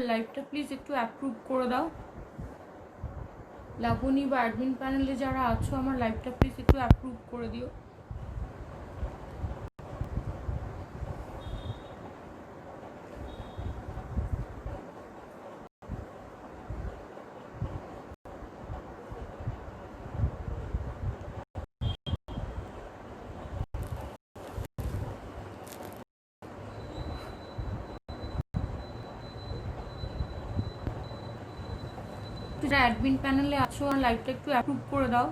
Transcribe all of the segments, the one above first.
লাইভটা প্লিজ একটু অ্যাপ্রুভ করে দাও। লাবণী বা অ্যাডমিন প্যানেলে যারা আছো আমার লাইভটা প্লিজ একটু অ্যাপ্রুভ করে দিও। যারা অ্যাডমিন প্যানেলে আছো আর লাইভটা একটু অ্যাপ্রুভ করে দাও।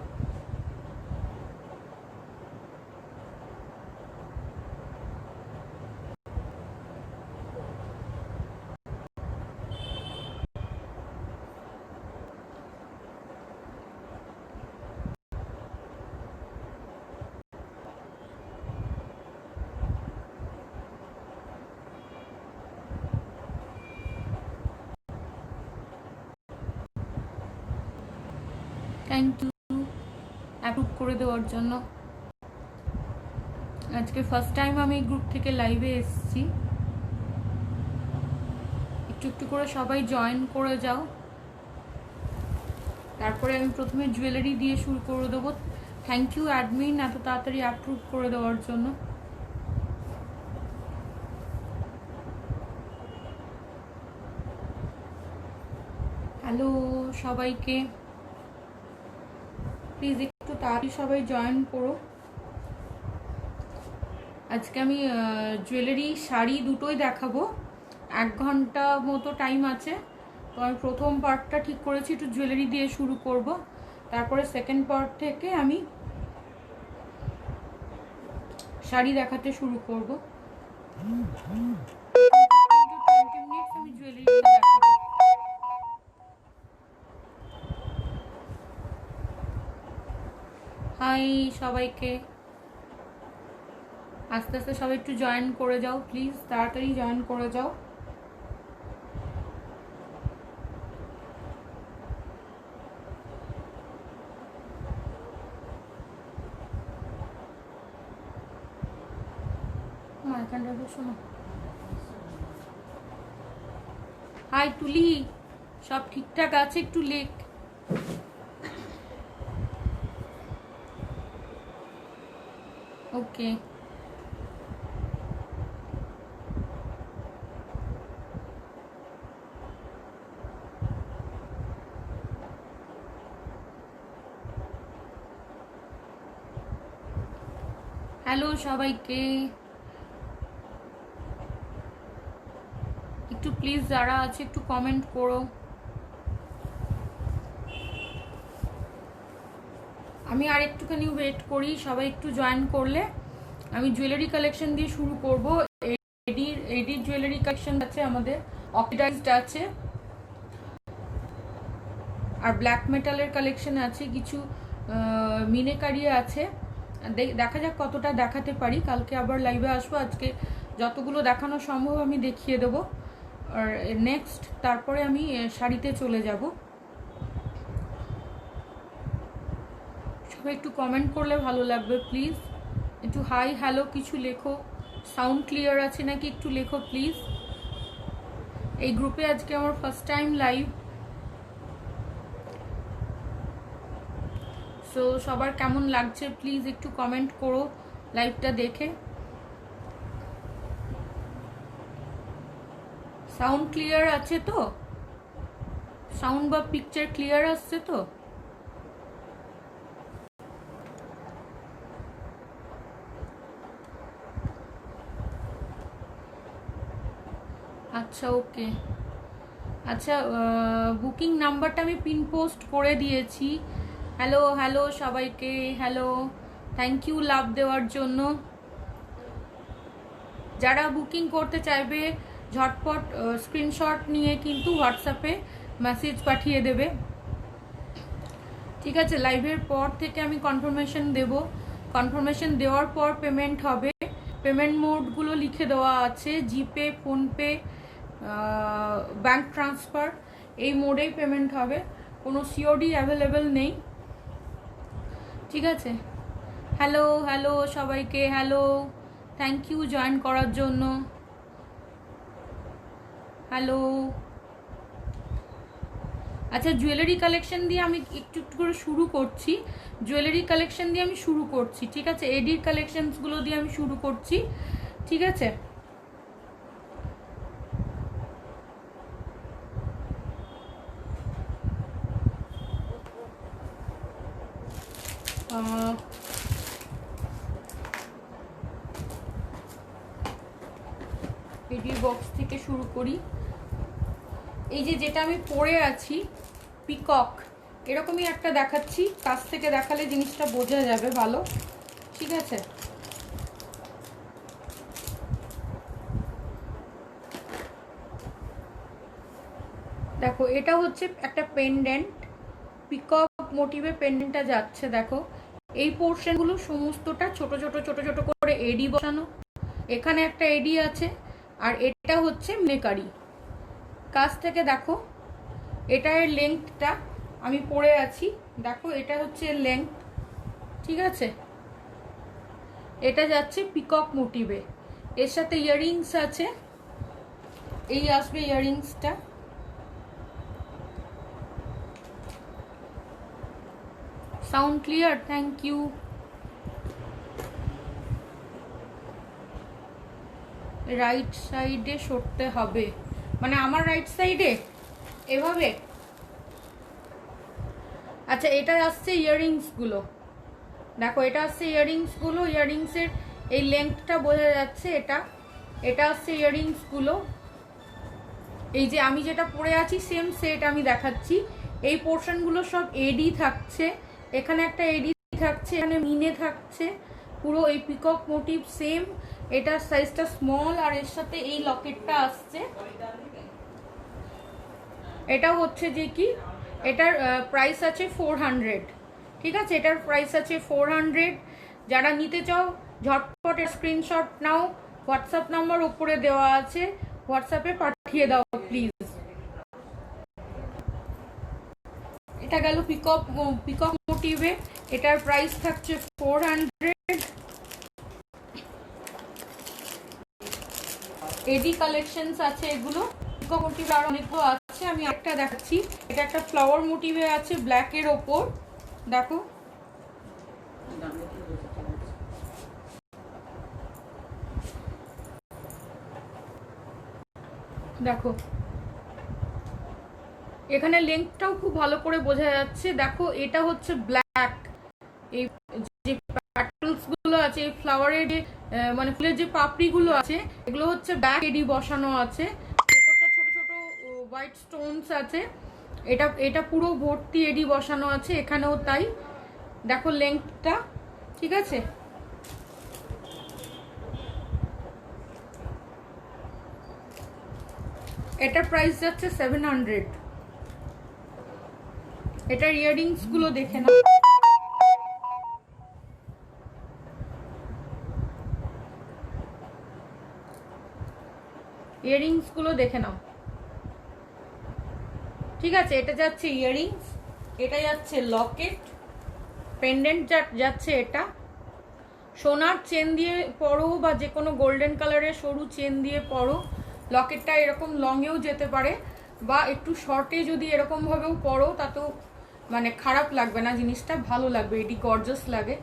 থ্যাংক ইউ অ্যাপ্রুভ করে দেওয়ার জন্য। আজকে ফার্স্ট টাইম আমি গ্রুপ থেকে লাইভে এসেছি। একটু একটু করে সবাই জয়েন করে যাও। তারপরে আমি প্রথমে জুয়েলারি দিয়ে শুরু করে দেবো। থ্যাংক ইউ অ্যাডমিন এত তাড়াতাড়ি অ্যাপ্রুভ করে দেওয়ার জন্য। হ্যালো সবাইকে, প্লিজ একটু তাড়াতাড়ি সবাই জয়েন করো। আজকে আমি জুয়েলারি শাড়ি দুটোই দেখাবো। 1 ঘন্টা মতো টাইম আছে। তো আমি প্রথম পার্টটা ঠিক করেছি একটু জুয়েলারি দিয়ে শুরু করব, তারপরে সেকেন্ড পার্ট থেকে আমি শাড়ি দেখাতে শুরু করব। 20 মিনিটস আমি জুয়েলারি দেখাবো। হাই সবাইকে, আস্তে আস্তে সবাই একটু জয়েন করে যাও প্লিজ, তাড়াতাড়ি জয়েন করে যাও। শোনো, হাই তুলি, সব ঠিকঠাক আছে? একটু লেখ। ওকে, হ্যালো সবাইকে, একটু প্লিজ যারা আছে একটু কমেন্ট করো। আমি আর একটুখানি ওয়েট করি, সবাই একটু জয়েন করলে আমি জুয়েলারি কালেকশন দিয়ে শুরু করব। এডির জুয়েলারি কালেকশন আছে আমাদের, অক্সিডাইজড আছে আর ব্ল্যাক মেটালের কালেকশন আছে, কিছু মিনেকারি আছে। দেখা যাক কতটা দেখাতে পারি। কালকে আবার লাইভে আসবো, আজকে যতগুলো দেখানো সম্ভব আমি দেখিয়ে দেবো। আর নেক্সট তারপরে আমি শাড়িতে চলে যাব। সবাই একটু কমেন্ট করলে ভালো লাগবে প্লিজ। একটু হাই হ্যালো কিছু লেখো। সাউন্ড ক্লিয়ার আছে নাকি একটু লেখো প্লিজ। এই গ্রুপে আজকে আমার ফার্স্ট টাইম লাইভ। সো সবার কেমন লাগছে প্লিজ একটু কমেন্ট করো লাইভটা দেখে। সাউন্ড ক্লিয়ার আছে তো? সাউন্ড বা পিকচার ক্লিয়ার আসছে তো? আচ্ছা ওকে, আচ্ছা বুকিং নাম্বারটা আমি পিন পোস্ট করে দিয়েছি। হ্যালো হ্যালো সবাইকে, হ্যালো, থ্যাংক ইউ লাভ দেওয়ার জন্য। যারা বুকিং করতে চাইবে ঝটপট স্ক্রিনশট নিয়ে কিন্তু হোয়াটসঅ্যাপে মেসেজ পাঠিয়ে দেবে। ঠিক আছে, লাইভের পর থেকে আমি কনফার্মেশন দেব। কনফার্মেশন দেওয়ার পর পেমেন্ট হবে। পেমেন্ট মোডগুলো লিখে দেওয়া আছে, জিপে, ফোনপে, ব্যাঙ্ক ট্রান্সফার, এই মোডেই পেমেন্ট হবে। কোনো সিওডি অ্যাভেলেবেল নেই। ঠিক আছে, হ্যালো হ্যালো সবাইকে, হ্যালো, থ্যাংক ইউ জয়েন করার জন্য। হ্যালো, আচ্ছা, জুয়েলারি কালেকশন দিয়ে আমি একটু একটু করে শুরু করছি। জুয়েলারি কালেকশন দিয়ে আমি শুরু করছি, ঠিক আছে? এডির কালেকশনসগুলো দিয়ে আমি শুরু করছি, ঠিক আছে? এডির বক্স থেকে শুরু করি। এই যে যেটা আমি পরে আছি পিকক, এরকমই একটা দেখাচ্ছি, কাছ থেকে দেখালে জিনিসটা বোঝা যাবে ভালো, ঠিক আছে? দেখো, এটা হচ্ছে একটা পেন্ডেন্ট, পিকক মোটিভে পেন্ডেন্টটা যাচ্ছে। দেখো, এই পোর্শনগুলো সমস্তটা ছোট ছোট ছোট ছোট করে এডি বসানো, এখানে একটা এডি আছে, আর এটা হচ্ছে মিনেকারি। কাছ থেকে দেখো, এটার লেংথটা আমি পরে আছি, দেখো এটা হচ্ছে লেংথ, ঠিক আছে? এটা যাচ্ছে পিকক মোটিভে, এর সাথে ইয়াররিংস আছে, এই আসবে ইয়াররিংসটা। Sound clear? Thank you. Right সাইডে সরতে হবে, মানে আমার রাইট সাইডে এভাবে। আচ্ছা, এটা আসছে ইয়াররিংসগুলো, দেখো এটা আসছে ইয়াররিংসগুলো, ইয়াররিংসের এই লেংথটা বোঝা যাচ্ছে। এটা আসছে ইয়াররিংসগুলো। এই যে আমি যেটা পরে আছি সেম সেট আমি দেখাচ্ছি। এই পোর্শনগুলো সব এডি থাকছে, এখানে একটা এডি থাকছে, এখানে মিনে থাকছে, পুরো এই পিকক মোটিভ সেম। এটার সাইজটা স্মল, আর এর সাথে এই লকেটটা আসছে। এটা হচ্ছে যে কি, এটার প্রাইস আছে 400, ঠিক আছে? এটার প্রাইস আছে 400। যারা নিতে চাও ঝটপট স্ক্রিনশট নাও, হোয়াটসঅ্যাপ নাম্বার উপরে দেওয়া আছে, হোয়াটসঅ্যাপে পাঠিয়ে দাও প্লিজ। এটা গেল পিকক মোটিভে, এটার প্রাইস থাকছে 400। এডি কালেকশনস আছে এগুলো, পিকক মোটিভে আর অনেকগুলো আছে। আমি একটা দেখাচ্ছি, এটা একটা ফ্লাওয়ার মোটিভে আছে ব্ল্যাকের ওপর, দেখো। দেখো, এখানে লেংথটাও খুব ভালো করে বোঝা যাচ্ছে। দেখো, এটা হচ্ছে ব্ল্যাক, এই যে প্যাটেলস গুলো আছে, এই ফ্লাওয়ারের যে মানে ফুলের যে পাপড়ি গুলো আছে, এগুলো হচ্ছে ব্ল্যাক এডি বসানো আছে। ভেতরটা ছোট ছোট হোয়াইট স্টোনস আছে। এটা পুরো ভর্তি এডি বসানো আছে, এখানেও তাই। দেখো লেংথটা, ঠিক আছে? এটার প্রাইস যাচ্ছে 700। এটার ইয়াররিংস গুলো দেখে নাও, ইয়াররিংস গুলো দেখে নাও, ঠিক আছে? এটা যাচ্ছে ইয়াররিংস, এটা যাচ্ছে লকেট, পেন্ডেন্ট যাচ্ছে এটা। সোনার চেন দিয়ে পরো বা যে কোনো গোল্ডেন কালারের সরু চেন দিয়ে পরো। লকেটটা এরকম লংয়েও যেতে পারে, বা একটু শর্টে যদি এরকম ভাবেও পরো, তাতেও মানে খারাপ লাগবে না, জিনিসটা ভালো লাগবে, এটি গর্জাস লাগে।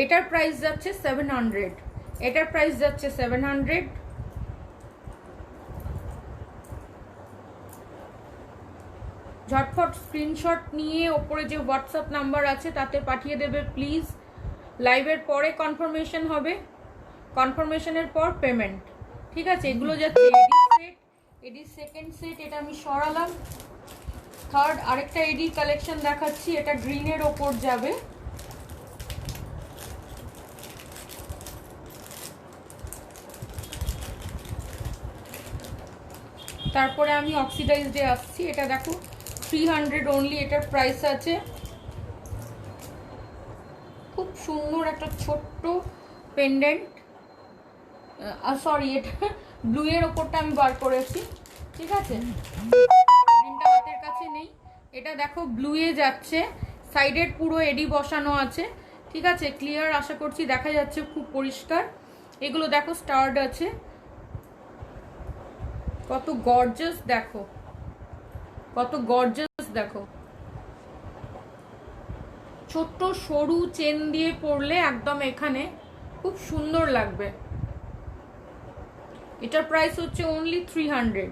এটার প্রাইস যাচ্ছে 700। এটার প্রাইস যাচ্ছে 700। ঝটফট স্ক্রিনশট নিয়ে ওপরে যে হোয়াটসঅ্যাপ নাম্বার আছে তাতে পাঠিয়ে দেবে প্লিজ। লাইভের পরে কনফার্মেশন হবে, কনফার্মেশনের পর পেমেন্ট, ঠিক আছে? এগুলো যাচ্ছে এডি সেট, এডি সেকেন্ড সেট, এটা আমি সরালাম। থার্ড আরেকটা এডি কালেকশন দেখাচ্ছি, এটা গ্রিনের ওপর যাবে। তারপরে আমি অক্সিডাইজডে আসছি। এটা দেখো 300 অনলি, এটার প্রাইস আছে। খুব সুন্দর একটা ছোট্ট পেন্ডেন্ট, সরি এটা ব্লু এর ওপরটা আমি বার করেছি, ঠিক আছে? গ্রিনটা হাতের কাছে নেই। এটা দেখো ব্লু এ যাচ্ছে, সাইডের পুরো এডি বসানো আছে, ঠিক আছে? ক্লিয়ার আশা করছি দেখা যাচ্ছে, খুব পরিষ্কার। এগুলো দেখো স্টার্ড আছে, কত গর্জাস দেখো, কত গর্জাস দেখো। ছোট্ট সরু চেন দিয়ে পরলে একদম এখানে খুব সুন্দর লাগবে। এটার প্রাইস হচ্ছে অনলি 300,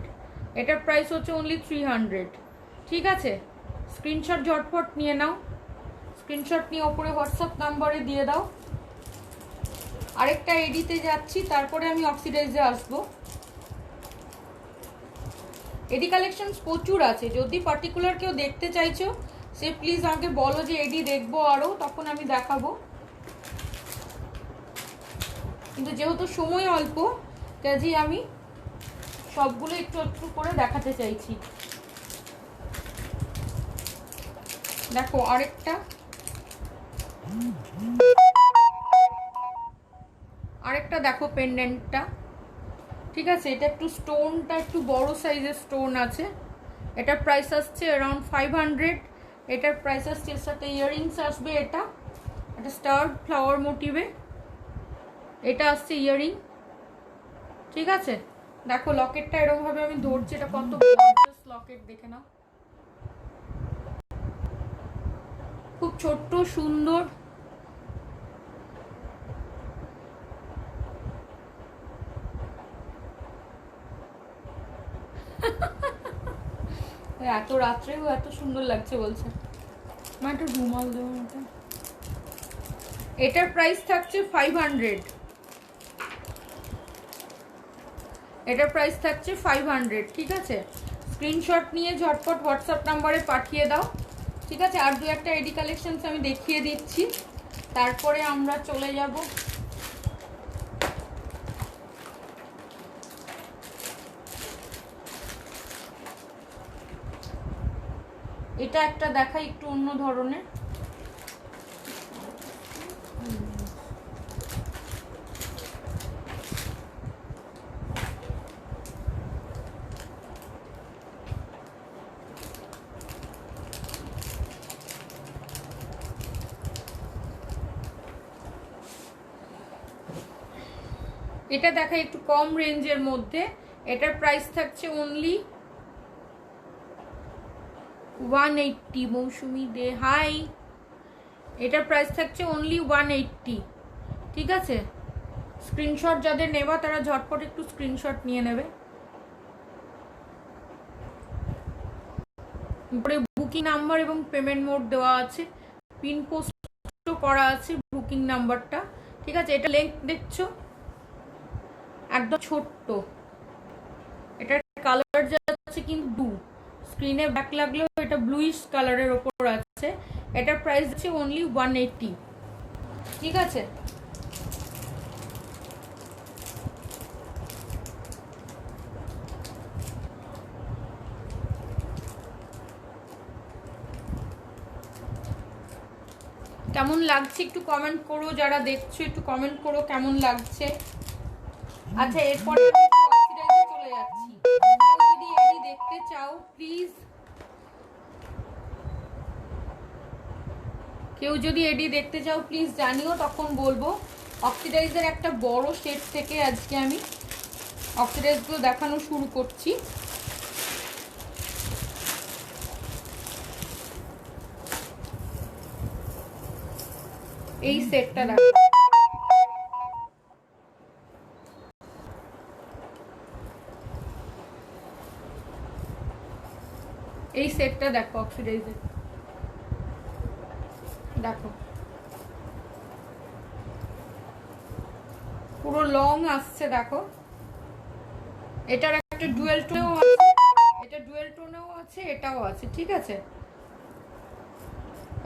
এটার প্রাইস হচ্ছে অনলি 300। ঠিক আছে, স্ক্রিনশট ঝটপট নিয়ে নাও, স্ক্রিনশট নিয়ে ওপরে হোয়াটসঅ্যাপ নাম্বারে দিয়ে দাও। আরেকটা এডিতে যাচ্ছি, তারপরে আমি অক্সিডাইজে আসবো। এডি কালেকশনস প্রচুর আছে, যদি পার্টিকুলার কেউ দেখতে চাইছো সে প্লিজ আমাকে বলো যে এডি দেখবো আরও, তখন আমি দেখাবো। কিন্তু যেহেতু সময় অল্প, কাজেই আমি সবগুলো একটু একটু করে দেখাতে চাইছি। দেখো আরেকটা, আরেকটা দেখো পেন্ডেন্টটা। ঠিক আছে, এটা একটু স্টোনটা একটু বড় সাইজের স্টোন আছে। এটার প্রাইস আসছে অ্যারাউন্ড 500। এটার প্রাইস আসছে, এর সাথে ইয়াররিংস আসবে। এটা একটা স্টার ফ্লাওয়ার মোটিভে এটা আসছে ইয়াররিং। ঠিক আছে, দেখো লকেটটা এরকম ভাবে আমি ধরছি, এটা কত গর্জিয়াস লকেট দেখে নাও, খুব ছোট্ট সুন্দর। এত রাত্রেও এত সুন্দর লাগছে বলছে। মা একটু রুমাল দেবো এটা। এটার প্রাইস থাকছে 500, এটার প্রাইস থাকছে 500। ঠিক আছে, স্ক্রিনশট নিয়ে ঝটপট হোয়াটসঅ্যাপ নাম্বারে পাঠিয়ে দাও। ঠিক আছে, আর দু একটা এডি কালেকশনস আমি দেখিয়ে দিচ্ছি, তারপরে আমরা চলে যাব। এটা একটা দেখাই একটু অন্য ধরনের। এটা দেখাই একটু কম রেঞ্জের মধ্যে। এটার প্রাইস থাকছে অনলি 180। মৌসুমি দে হাই, এটার প্রাইস থাকছে অনলি 180। ঠিক আছে, স্ক্রিনশট যাদের নেবা তারা ঝটপট একটু স্ক্রিনশট নিয়ে নেবে। উপরে বুকিং নাম্বার এবং পেমেন্ট মোড দেওয়া আছে, পিন পোস্ট করা আছে বুকিং নাম্বারটা। ঠিক আছে, এটা লেন্থ দেখছো একদম ছোট্ট। এটার কালার যাচ্ছে কিন্তু ব্লু, স্ক্রিনে ব্যাক লাগলেও এটা ব্লুইশ কালারের ওপর আছে। এটার প্রাইস আছে অনলি 180। ঠিক আছে, কেমন লাগছে একটু কমেন্ট করো, যারা দেখছো একটু কমেন্ট করো কেমন লাগছে। আচ্ছা, এরপরে অক্সিডাইজে চলে যাচ্ছি। কেউ যদি এডি দেখতে চাও প্লিজ, কেউ যদি এডি দেখতে চাও প্লিজ জানিও, তখন বলবো। অক্সিডাইজের একটা বড় সেট থেকে আজকে আমি অক্সিডাইজগুলো দেখানো শুরু করছি। এই সেটটা দেখো, এই সেটটা দেখো অক্সিডাইজের, দেখো পুরো লং আসছে। দেখো এটার একটা ডুয়েল টোনেও আছে, এটা ডুয়েল টোনেও আছে, এটাও আছে। ঠিক আছে,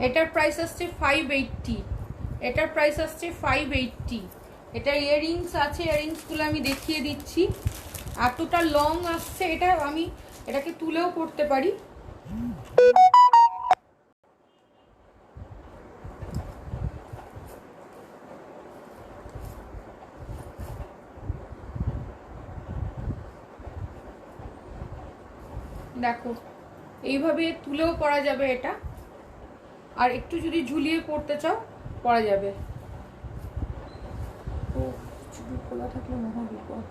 এটার প্রাইস আসছে 580, এটার প্রাইস আসছে 580। এটা ইয়াররিংস আছে, ইয়াররিংসগুলো আমি দেখিয়ে দিচ্ছি। এতটা লং আসছে, এটা আমি এটাকে তুলেও পড়তে পারি। দেখো এইভাবে তুলেও পরা যাবে এটা, আর একটু যদি ঝুলিয়ে পড়তে চাও পরা যাবে। ও চুল খোলা থাকলে মহা বিপদ।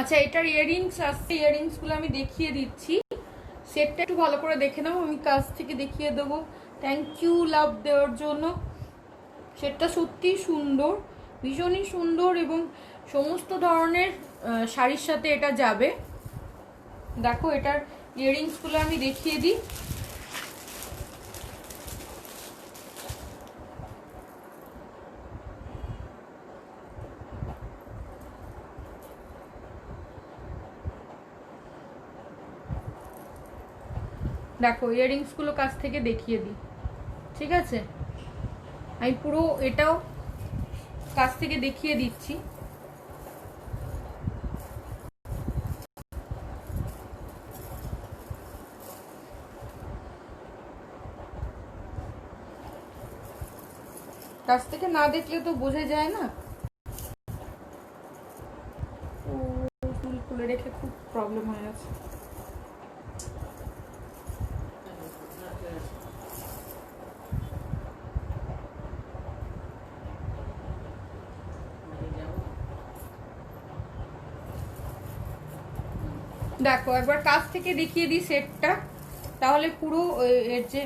আচ্ছা, এটার ইয়াররিংস আসছে, ইয়াররিংসগুলো আমি দেখিয়ে দিচ্ছি। সেটটা একটু ভালো করে দেখে নাও, আমি কাছ থেকে দেখিয়ে দেবো। থ্যাংক ইউ লাভ দেওয়ার জন্য। সেটটা সত্যি সুন্দর, ভীষণই সুন্দর, এবং সমস্ত ধরনের শাড়ির সাথে এটা যাবে। দেখো এটার ইয়াররিংসগুলো আমি দেখিয়ে দিই। দেখো ইয়াররিংসগুলো কাছ থেকে দেখিয়ে দিই, ঠিক আছে? আমি পুরো এটাও কাছ থেকে দেখিয়ে দিচ্ছি। কাছ থেকে না দেখলে তো বোঝা যায় না। চুল খুলে রেখে খুব প্রবলেম হয়ে গেছে। দেখো একবার কাছ থেকে দেখিয়ে দিই সেটটা, তাহলে পুরো এর যে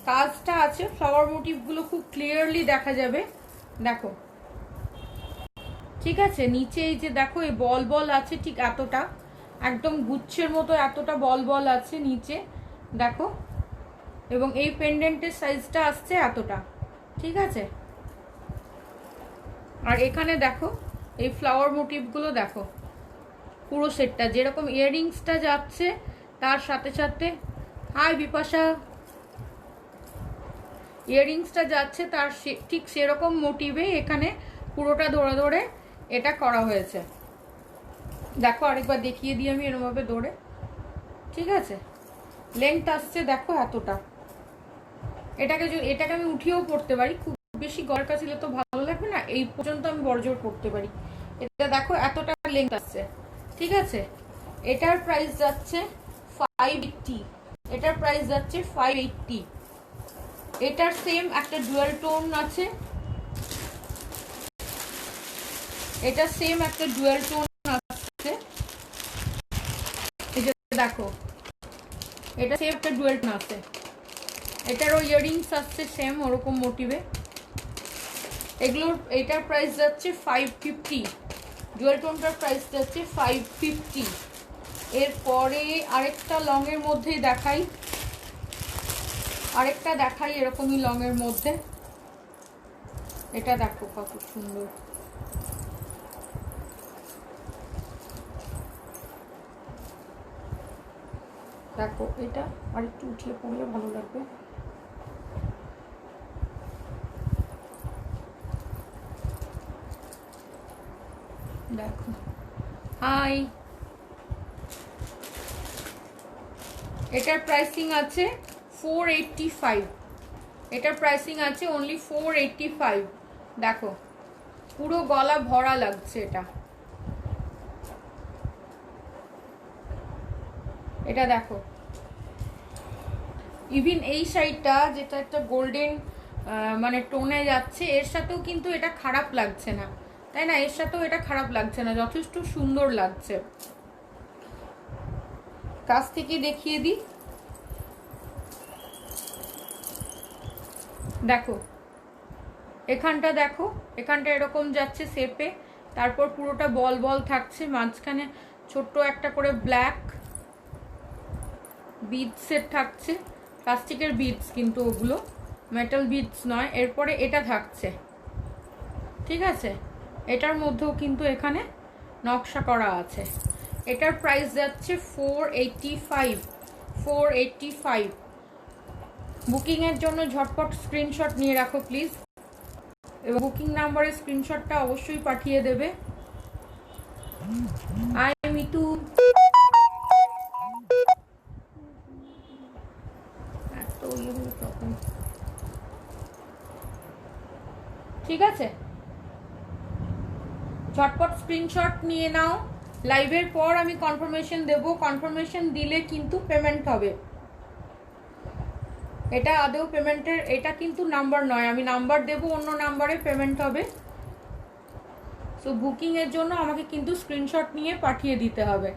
কাজটা আছে ফ্লাওয়ার মোটিভগুলো খুব ক্লিয়ারলি দেখা যাবে। দেখো ঠিক আছে, নিচে এই যে দেখো এই বল বল আছে, ঠিক এতটা, একদম গুচ্ছের মতো এতটা বল বল আছে নিচে, দেখো। এবং এই পেন্ডেন্টের সাইজটা আসছে এতটা, ঠিক আছে? আর এখানে দেখো এই ফ্লাওয়ার মোটিভগুলো দেখো, পুরো সেটটা যেরকম ইয়াররিংসটা যাচ্ছে তার সাথে সাথে, হাই বিপাশা, ইয়াররিংসটা যাচ্ছে তার ঠিক সেরকম মোটিভে এখানে পুরোটা ধরে ধরে এটা করা হয়েছে। দেখো আরেকবার দেখিয়ে দিই আমি এরকমভাবে ধরে, ঠিক আছে? লেন্থ আসছে দেখো এতটা। এটাকে আমি উঠিয়েও পড়তে পারি, খুব বেশি গলার কাছে তো ভালো লাগবে না, এই পর্যন্ত আমি বড়জোর করতে পারি। এটা দেখো এতটা লেন্থ আসছে, ঠিক আছে? এটার প্রাইস যাচ্ছে 580, এটার প্রাইস যাচ্ছে 580। এটার সেম একটা ডুয়াল টোন আছে, এটা সেম একটা ডুয়াল টোন আছে, এই যে দেখো এটা সেম একটা ডুয়াল টোন আছে। এটারও ইয়াররিংস আসছে সেম ওরকম মোটিভে। এগুলোর এটার প্রাইস যাচ্ছে 550, ডুয়াল টোনটার প্রাইস যাচ্ছে 550। এরপরে আরেকটা লং এর মধ্যেই দেখাই, আরেকটা দেখাই এরকমই লং এর মধ্যে। এটা দেখো কত সুন্দর, দেখো এটা আরেকটু উঠিয়ে পড়লে ভালো লাগবে। দেখো হাই, এটার প্রাইসিং আছে 485, এটার প্রাইসিং আছে অনলি 485। দেখো পুরো গলা ভরা লাগছে এটা, এটা দেখো। ইভিন এই সাইডটা যেটা একটা গোল্ডেন মানে টোনে যাচ্ছে, এর সাথেও কিন্তু এটা খারাপ লাগছে না, তাই না? এর সাথেও এটা খারাপ লাগছে না, যথেষ্ট সুন্দর লাগছে। কাছ থেকে দেখিয়ে দিই, দেখো এখানটা দেখো, এখানটা এরকম যাচ্ছে শেপে, তারপর পুরোটা বল বল থাকছে, মাঝখানে ছোট্ট একটা করে ব্ল্যাক বিডসের থাকছে, প্লাস্টিকের বিডস কিন্তু ওগুলো মেটাল বিডস নয়। এরপরে এটা থাকছে, ঠিক আছে? এটার মধ্যেও কিন্তু এখানে নকশা করা আছে। এটার প্রাইস যাচ্ছে 485, 485। বুকিংয়ের জন্য ঝটপট স্ক্রিনশট নিয়ে রাখো প্লিজ, এবং বুকিং নাম্বারের স্ক্রিনশটটা অবশ্যই পাঠিয়ে দেবে। আই মিতু, ঠিক আছে? ঝটপট স্ক্রিনশট নিয়ে নাও। লাইভের পর আমি কনফার্মেশন দেব, কনফার্মেশন দিলে কিন্তু পেমেন্ট হবে। এটা আদৌ পেমেন্টের, এটা কিন্তু নাম্বার নয়, আমি নাম্বার দেব, অন্য নাম্বারে পেমেন্ট হবে। সো বুকিংয়ের জন্য আমাকে কিন্তু স্ক্রিনশট নিয়ে পাঠিয়ে দিতে হবে।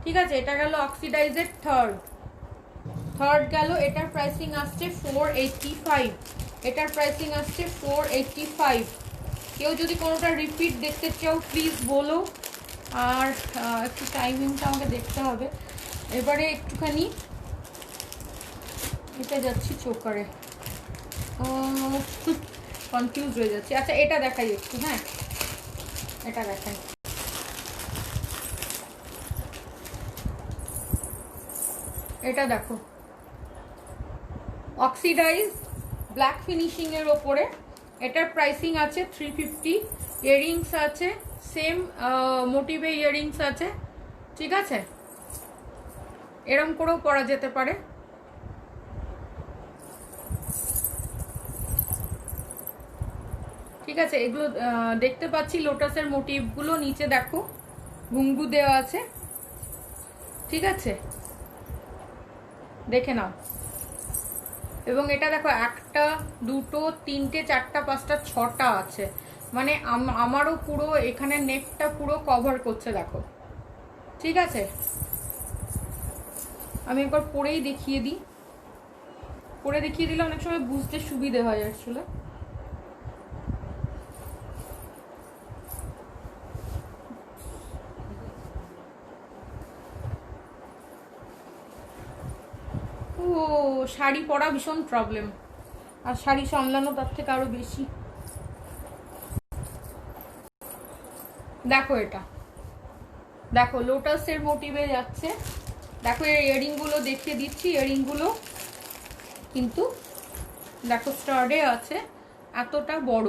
ঠিক আছে, এটা গেল অক্সিডাইজের থার্ড গেল। এটার প্রাইসিং আসছে 485, এটার প্রাইসিং আসছে 485। কেউ যদি কোনোটা রিপিট দেখতে চাও প্লিজ বলো। আর একটু টাইমিংটা আমাকে দেখতে হবে। এবারে একটুখানি এটা যাচ্ছি চোকারে, কনফিউজ হয়ে যাচ্ছি। আচ্ছা এটা দেখাই একটু, হ্যাঁ এটা দেখাই। এটা দেখো অক্সিডাইজ ব্ল্যাক ফিনিশিং এর ওপরে, এটার প্রাইসিং আছে 350। ইয়াররিংস আছে সেম মোটিভে, ইয়াররিংস আছে। ঠিক আছে, এরম করেও পরা যেতে পারে। ঠিক আছে, এগুলো দেখতে পাচ্ছি লোটাসের মোটিভগুলো, নিচে দেখো ঘুঙ্গু দেওয়া আছে। ঠিক আছে, দেখে নাও। এবং এটা দেখো 1টা 2টো 3টে 4টা 5টা 6টা আছে, মানে আমারও পুরো এখানে নেকটা পুরো কভার করছে দেখো। ঠিক আছে, আমি একবার পরেই দেখিয়ে দিই। পরে দেখিয়ে দিলে অনেক সময় বুঝতে সুবিধে হয় আসলে। ও শাড়ি পরা ভীষণ প্রবলেম, আর শাড়ি সামলানো তার থেকে আরো বেশি। দেখো এটা দেখো লোটাসের মোটিভে যাচ্ছে। দেখো এর ইয়ারিংগুলো দেখিয়ে দিচ্ছি। ইয়ারিংগুলো কিন্তু দেখো স্টাডে আছে, এতটা বড়।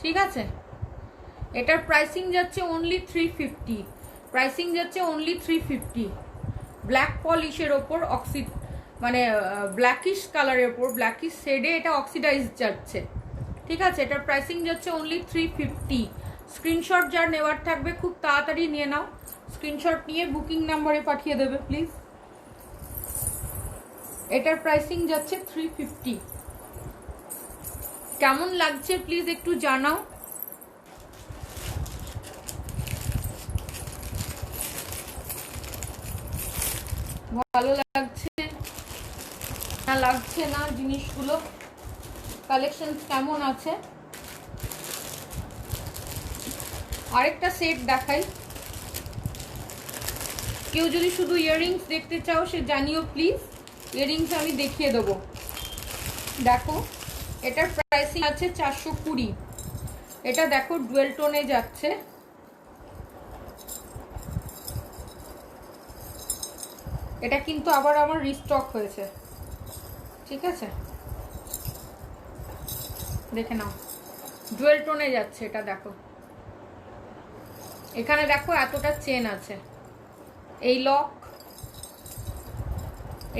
ঠিক আছে, এটার প্রাইসিং যাচ্ছে অনলি 350, প্রাইসিং যাচ্ছে অনলি 350। ব্ল্যাক পলিশের ওপর মানে ব্ল্যাকিশ কালারের ওপর, ব্ল্যাকিশ শেডে এটা অক্সিডাইজ যাচ্ছে। ঠিক আছে, এটার প্রাইসিং যাচ্ছে অনলি 350। স্ক্রিনশট যার নেওয়ার থাকবে খুব তাড়াতাড়ি নিয়ে নাও, স্ক্রিনশট নিয়ে বুকিং নাম্বারে পাঠিয়ে দেবে প্লিজ। এটার প্রাইসিং যাচ্ছে 350। কেমন লাগছে প্লিজ একটু জানাও। ভালো লাগছে না লাগছে না জিনিসগুলো, কালেকশন কেমন আছে। আরেকটা সেট দেখাই। কেউ যদি শুধু ইয়াররিংস দেখতে চাও সে জানিও প্লিজ, ইয়াররিংস আমি দেখিয়ে দেবো। দেখো এটার প্রাইসিং আছে 420। এটা দেখো ডুয়েল টোনে যাচ্ছে। এটা কিন্তু আবার আমার রিস্টক হয়েছে। ঠিক আছে, দেখে নাও ডুয়েল টোনে যাচ্ছে। এটা দেখো এখানে দেখো এতটা চেন আছে, এই লক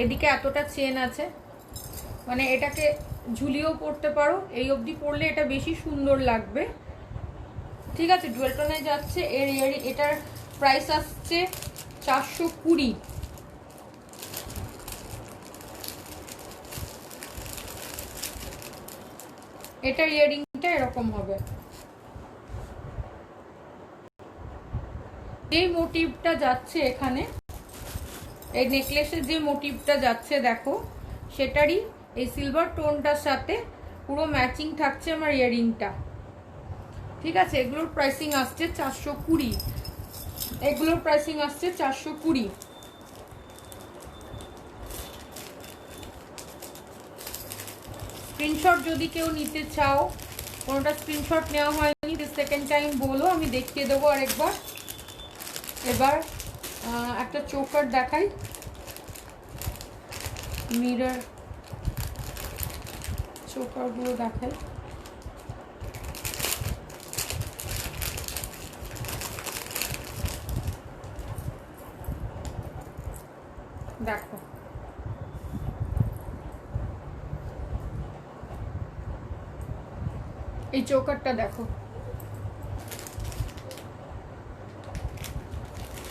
এদিকে এতটা চেন আছে, মানে এটাকে ঝুলিয়েও পরতে পারো। এই অবধি পরলে এটা বেশি সুন্দর লাগবে। ঠিক আছে, ডুয়েল টোনে যাচ্ছে। এটার প্রাইস আসছে 420। এটার ইয়ারিংটা এরকম হবে। এই মোটিভটা যাচ্ছে এখানে, এই নেকলেসের যে মোটিভটা যাচ্ছে দেখো, সেটারই এই সিলভার টোনটার সাথে পুরো ম্যাচিং থাকছে আমার ইয়ারিংটা। ঠিক আছে, এগুলোর প্রাইসিং আসছে 420। এগুলোর প্রাইসিং আসছে 420। স্ক্রিনশট যদি কেউ নিতে চাও, কোনোটা স্ক্রিনশট নেওয়া হয়নি সেকেন্ড টাইম বলো, আমি দেখিয়ে দেবো আরেকবার। এবার একটা চোকার দেখাই, মিরর চোকারগুলো দেখাই। দেখো এই চোকারটা দেখো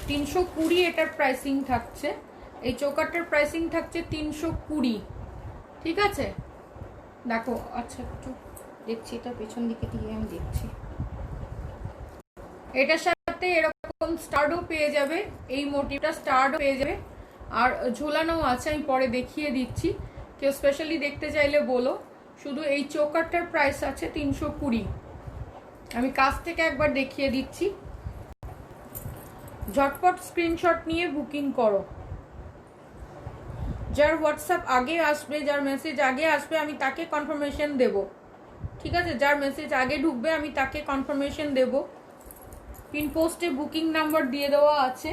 320 এটার প্রাইসিং থাকছে। এই চোকারটার প্রাইসিং থাকছে 320। ঠিক আছে, দেখো। আচ্ছা একটু দেখছি, এটা পেছন দিকে দিয়ে আমি দেখছি। এটার সাথে এরকম স্টারও পেয়ে যাবে, এই মোটিভটা স্টারও পেয়ে যাবে, আর ঝোলানো আছে, আমি পরে দেখিয়ে দিচ্ছি, কেউ স্পেশালি দেখতে চাইলে বলো। শুধু এই চোকারটার প্রাইস আছে 320। আমি কাছ থেকে একবার দেখিয়ে দিচ্ছি, ঝটপট স্ক্রিনশট নিয়ে বুকিং করো। যার হোয়াটসঅ্যাপ আগে আসবে, যার মেসেজ আগে আসবে আমি তাকে কনফার্মেশন দেব, ঠিক আছে? যার মেসেজ আগে ঢুকবে আমি তাকে কনফার্মেশন দেব। পিন পোস্টে বুকিং নাম্বার দিয়ে দেওয়া আছে।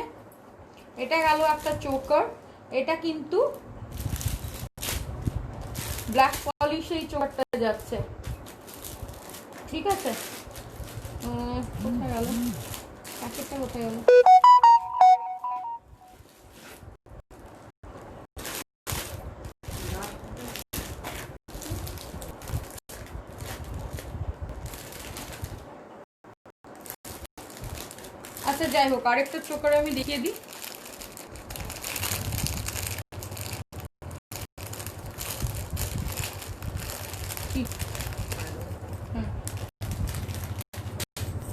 এটা গেল একটা চোকার, এটা কিন্তু ব্ল্যাক পলিশ এই চোকারটা যাচ্ছে, ঠিক আছে? কোথায় গেল প্যাকেটটা, কোথায় গেল? আচ্ছা যাই হোক, আরেকটা চোকার আমি দেখিয়ে দিই।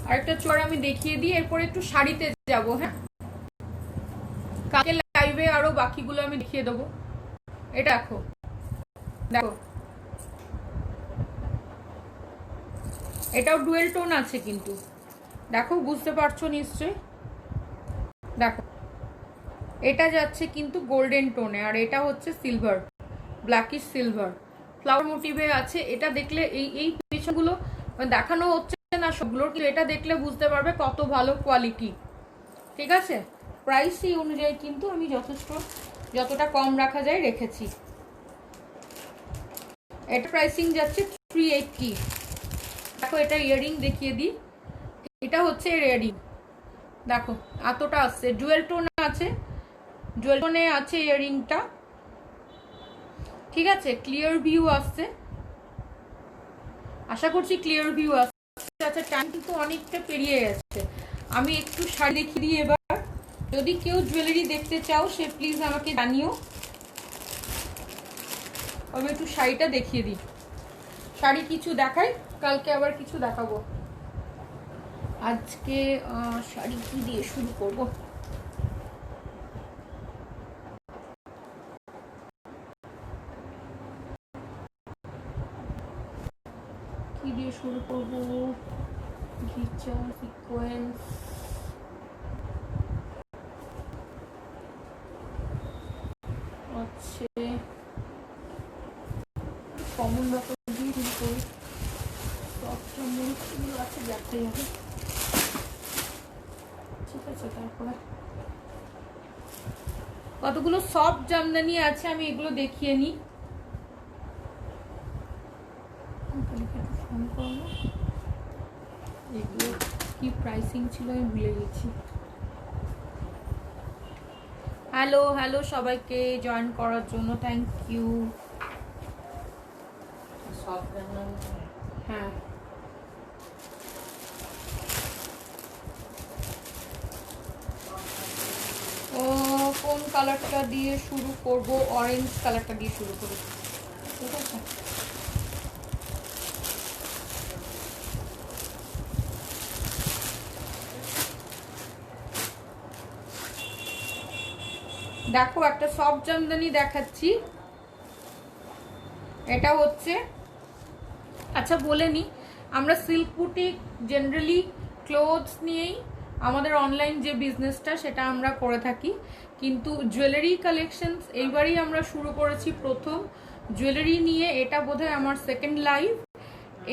আরেকটা চোকার আমি দেখিয়ে দিই, এরপর একটু শাড়িতে যাব। হ্যাঁ, কালকে লাইভে আরো বাকিগুলো আমি দেখিয়ে দেবো। এটা দেখো, দেখো এটাও ডুয়েল টোন আছে কিন্তু, দেখো বুঝতে পারছো নিশ্চয়। দেখো এটা যাচ্ছে কিন্তু গোল্ডেন টোনে, আর এটা হচ্ছে সিলভার, ব্ল্যাকিশ সিলভার ফ্লাওয়ার মোটিভে আছে। এটা দেখলে এই পিছনগুলো দেখানো হচ্ছে না সবগুলোর, কিন্তু এটা দেখলে বুঝতে পারবে কত ভালো কোয়ালিটি, ঠিক আছে? প্রাইস এই অনুযায়ী কিন্তু আমি যতটা কম রাখা যায় রেখেছি। এটা প্রাইসিং যাচ্ছে 380। দেখো এটা ইয়াররিং দেখিয়ে দিই, এটা হচ্ছে ইয়াররিং, দেখো এতটা আসছে, ডুয়েল টোন আছে, ডুয়েল টোনে আছে ইয়াররিংটা, ঠিক আছে? ক্লিয়ার ভিউ আসছে, আশা করছি ক্লিয়ার ভিউ আসছে। আচ্ছা টাইম কিন্তু অনেকটা পেরিয়ে গেছে, আমি একটু শাড়ি দেখিয়ে দিই এবার। যদি কেউ জুয়েলারি দেখতে চাও সে প্লিজ আমাকে জানিও, আমি একটু শাড়িটা দেখিয়ে দিই। শাড়ি কিছু দেখাই, কালকে আবার কিছু দেখাবো। আজকে শাড়ি কি দিয়ে শুরু করব? কি দিয়ে শুরু করব? ঘিচা, সিকোয়েন্স, আছে কমন ব্যাপার দিয়ে শুরু করি। আছে দেখতেই হবে, ঠিক আছে? তারপরে কতগুলো সফট জামদানি আছে আমি এগুলো দেখিয়ে নিই। ফোন করবো, এগুলো কি প্রাইসিং ছিল আমি ভুলে গেছি। হ্যালো হ্যালো সবাইকে জয়েন করার জন্য থ্যাংক ইউ। হ্যাঁ কোন কালারটা দিয়ে শুরু করব? অরেঞ্জ কালারটা দিয়ে শুরু করব, ঠিক আছে? দেখো একটা সফট জামদানি দেখাচ্ছি, এটা হচ্ছে, আচ্ছা বলে নি, আমরা সিল্ক বুটিক জেনারেলি ক্লোথস নিয়েই আমাদের অনলাইন যে বিজনেসটা সেটা আমরা করে থাকি, কিন্তু জুয়েলারি কালেকশনস এইবারই আমরা শুরু করেছি প্রথম জুয়েলারি নিয়ে। এটা বোধহয় আমার সেকেন্ড লাইভ।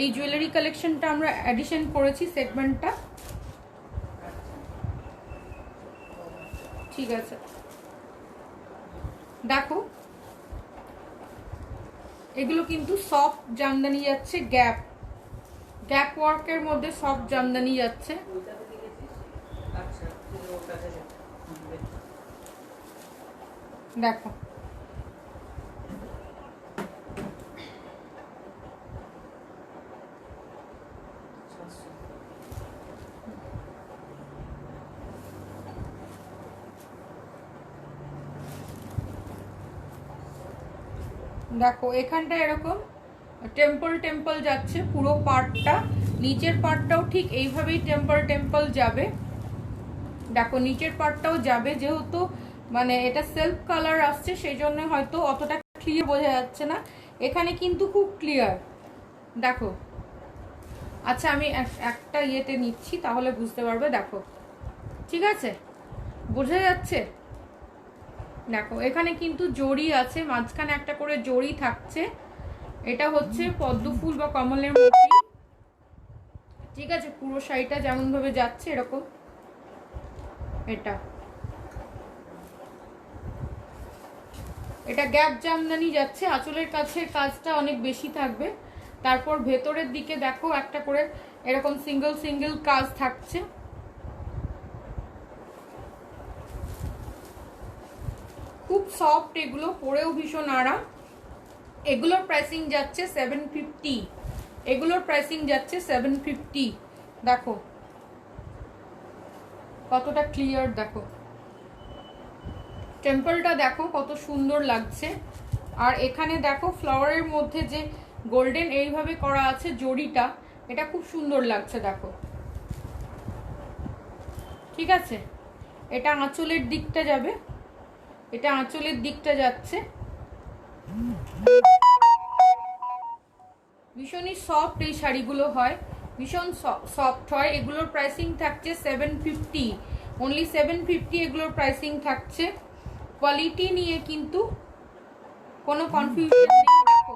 এই জুয়েলারি কালেকশনটা আমরা অ্যাডিশন করেছি সেগমেন্টটা, ঠিক আছে? দেখো এগুলো কিন্তু সফট জামদানি যাচ্ছে, গ্যাপ ওয়ার্কের মধ্যে সফট জামদানি যাচ্ছে। দেখো দেখো এখানটা এরকম টেম্পল টেম্পল যাচ্ছে পুরো পার্টটা, নিচের পার্টটাও ঠিক এইভাবেই টেম্পল টেম্পল যাবে। দেখো নিচের পার্টটাও যাবে, যেহেতু মানে এটা সেলফ কালার আসছে সেই জন্য হয়তো অতটা ক্লিয়ার বোঝা যাচ্ছে না, এখানে কিন্তু খুব ক্লিয়ার দেখো। আচ্ছা আমি একটা ইয়েতে নিচ্ছি তাহলে বুঝতে পারবে। দেখো ঠিক আছে, বোঝা যাচ্ছে। দেখো এখানে কিন্তু জড়ি আছে, মাঝখানে একটা করে জড়ি থাকছে, এটা হচ্ছে পদ্ম ফুল বা কমলের মূর্তি। ঠিক আছে, পুরো শাড়িটা যেমন ভাবে যাচ্ছে এরকম। এটা গ্যাপ জামদানি যাচ্ছে, আঁচলের কাছে কাজটা অনেক বেশি থাকবে। তারপর ভেতরের দিকে দেখো একটা করে এরকম সিঙ্গেল সিঙ্গেল কাজ থাকছে। খুব সফট, এগুলো পরেও ভীষণ আরাম। এগুলোর প্রাইসিং যাচ্ছে 750, এগুলোর প্রাইসিং যাচ্ছে 750। দেখো কতটা ক্লিয়ার, দেখো টেম্পলটা দেখো কত সুন্দর লাগছে। আর এখানে দেখো ফ্লাওয়ারের মধ্যে যে গোল্ডেন এইভাবে করা আছে জড়িটা, এটা খুব সুন্দর লাগছে দেখো। ঠিক আছে, এটা আঁচলের দিকটা যাবে, এটা আঁচলের দিকটা যাচ্ছে। ভীষণই সফট এই শাড়িগুলো হয়, ভীষণ সফট হয়। এগুলোর প্রাইসিং থাকছে 750, অনলি 750 এগুলোর প্রাইসিং থাকছে। কোয়ালিটি নিয়ে কিন্তু কোনো কনফিউশন নেই। দেখো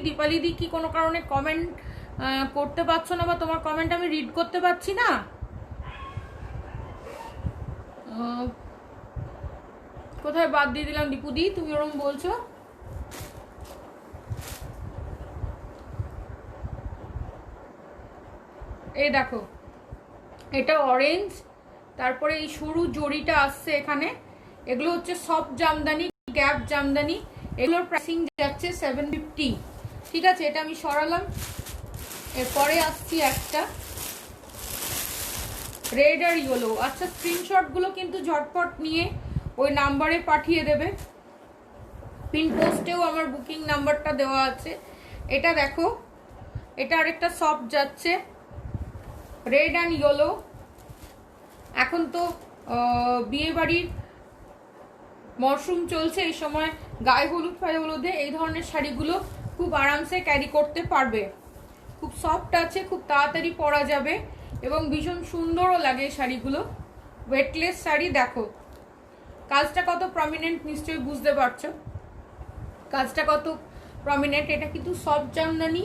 দীপালিদি কি কোনো কারণে কমেন্ট করতে পারছো না, বা তোমার কমেন্ট আমি রিড করতে পারছি না? কোথায় বাদ দিয়ে দিলাম দীপুদি, তুমি ওরকম বলছো। এই দেখো এটা অরেঞ্জ, তারপরে এই সরু জড়িটা আসছে এখানে, এগুলো হচ্ছে সফট জামদানি, গ্যাপ জামদানি। এগুলোর প্রাইসিং যাচ্ছে 750। ঠিক আছে, এটা আমি সরালাম। এরপরে আসছি একটা রেড আর ইয়েলো। আচ্ছা স্ক্রিনশটগুলো কিন্তু ঝটপট নিয়ে ওই নাম্বারে পাঠিয়ে দেবে, পিন পোস্টেও আমার বুকিং নাম্বারটা দেওয়া আছে। এটা দেখো, এটা আরেকটা সফট যাচ্ছে রেড অ্যান্ড ইয়েলো। এখন তো বিয়ে বাড়ির মরশুম চলছে, এই সময় গায়ে হলুদ ফায়ে হলুদে এই ধরনের শাড়িগুলো খুব আরামসে ক্যারি করতে পারবে। খুব সফট আছে, খুব তাড়াতাড়ি পরা যাবে এবং ভীষণ সুন্দরও লাগে এই শাড়িগুলো। ওয়েটলেস শাড়ি। দেখো কাজটা কত প্রমিনেন্ট, নিশ্চয়ই বুঝতে পারছো কাজটা কত প্রমিনেন্ট। এটা কিন্তু সফট জামদানি,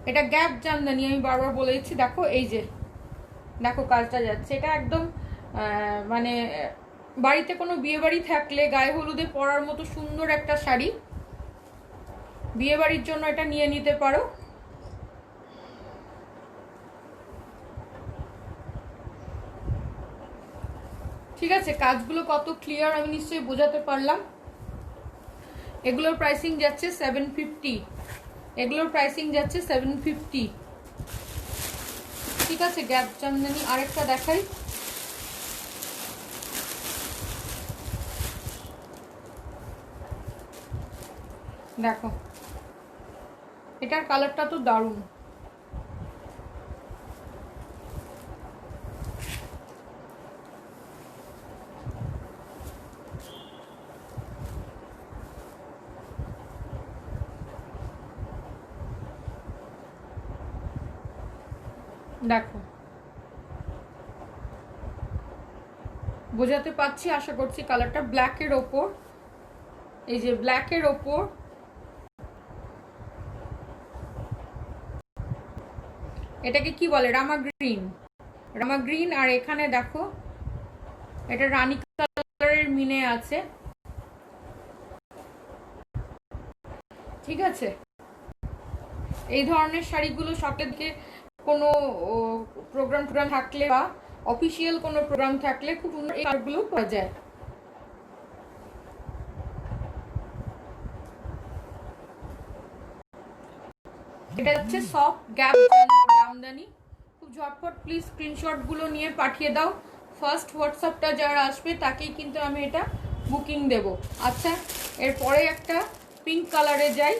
এটা গ্যাপ জামদানি, আমি বারবার বলেছি। দেখো এই যে দেখো কাজটা যাচ্ছে, এটা একদম মানে বাড়িতে কোনো বিয়ে বাড়ি থাকলে গায়ে হলুদে পরার মতো সুন্দর একটা শাড়ি, বিয়ে বাড়ির জন্য এটা নিয়ে নিতে পারো। ঠিক আছে, কাজগুলো কত ক্লিয়ার আমি নিশ্চয়ই বোঝাতে পারলাম। এগুলোর প্রাইসিং যাচ্ছে 750, এগুলোর প্রাইসিং যাচ্ছে 750। ঠিক আছে, গ্যাপ জামদানি আরেকটা দেখাই। দেখো এটার কালারটা তো দারুণ। দেখো বোঝাতে পারছি আশা করছি। কালারটা ব্ল্যাকের ওপর, এই যে ব্ল্যাকের ওপর এটাকে কি বলে, রামা গ্রিন, রামা গ্রিন। আর এখানে দেখো এটা রানী কালারের মিনে আছে। ঠিক আছে, এই ধরনের শাড়িগুলো সবথেকে কোনো প্রোগ্রাম থাকলে বা অফিসিয়াল কোনো প্রোগ্রাম থাকলে খুব সুন্দর এই কালারগুলো পাওয়া যায়। এটা হচ্ছে সফট গ্যাপ জামদানি। খুব ঝটপট প্লিজ স্ক্রিনশটগুলো নিয়ে পাঠিয়ে দাও। ফার্স্ট হোয়াটসঅ্যাপটা যারা আসবে তাকেই কিন্তু আমি এটা বুকিং দেব। আচ্ছা এরপরে একটা পিঙ্ক কালারে যাই।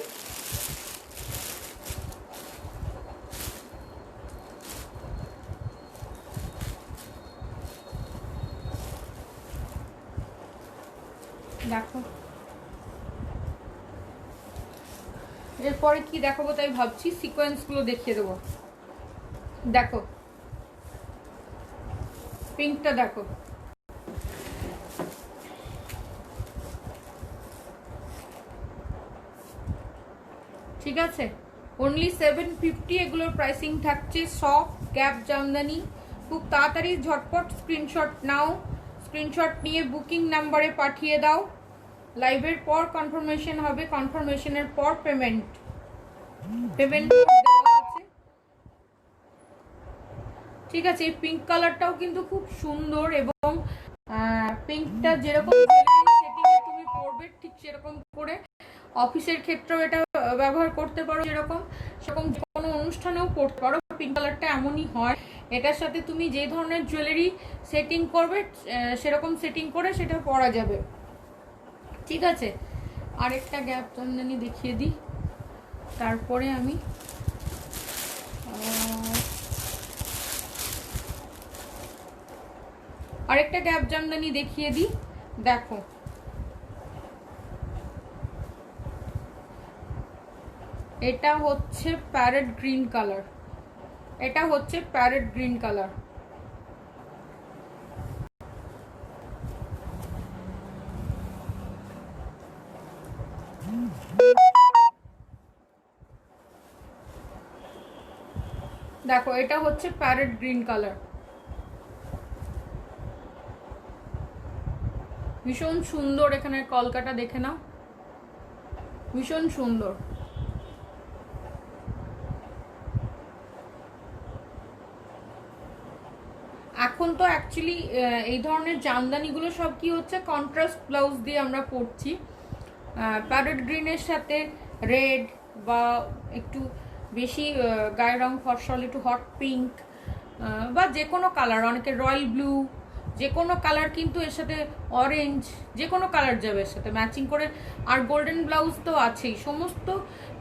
দেখো এরপরে কি দেখাবো তাই ভাবছি, সিকোয়েন্স গুলো দেখিয়ে দেবো। দেখো পিঙ্কটা দেখো, ঠিক আছে, অনলি 750 এগুলোর প্রাইসিং থাকছে। সফট গ্যাপ জামদানি, খুব তাড়াতাড়ি ঝটপট স্ক্রিনশট নাও, স্ক্রিনশট নিয়ে বুকিং নাম্বারে পাঠিয়ে দাও। লাইভের পর কনফার্মেশন হবে, কনফার্মেশনের পর পেমেন্ট দেওয়া আছে, ঠিক আছে। এই পিঙ্ক কালারটাও কিন্তু খুব সুন্দর, এবং পিঙ্কটা যেরকম সেটিংয়ে তুমি পরবে ঠিক সেরকম করে অফিসের ক্ষেত্রেও এটা ব্যবহার করতে পারো, সেরকম যে কোনো অনুষ্ঠানেও পরতে পারো। পিঙ্ক কালারটা এমনই হয়, এটার সাথে তুমি যে ধরনের জুয়েলারি সেটিং করবে সেরকম সেটিং করে সেটা পরা যাবে, ঠিক আছে। আরেকটা গ্যাপ জামদানি দেখিয়ে দিই, তারপরে আমি আরেকটা গ্যাপ জামদানি দেখিয়ে দিই। দেখো এটা হচ্ছে প্যারেট গ্রিন কালার, এটা হচ্ছে প্যারেট গ্রিন কালার। দেখো এটা হচ্ছে প্যারেট গ্রিন কালার, ভীষণ সুন্দর। এখানে কলকাটা দেখে নাও, ভীষণ সুন্দর। এখন তো অ্যাকচুয়ালি এই ধরনের জামদানিগুলো সব কি হচ্ছে, কন্ট্রাস্ট ব্লাউজ দিয়ে আমরা পরছি। প্যারেট গ্রিনের সাথে রেড বা একটু বেশি গায়ের রং ফর্সা একটু হট পিঙ্ক বা যে কোনো কালার, অনেকে রয়্যাল ব্লু, যে কোনো কালার কিন্তু এর সাথে অরেঞ্জ, যে কোনো কালার যাবে এর সাথে ম্যাচিং করে। আর গোল্ডেন ব্লাউজ তো আছেই। সমস্ত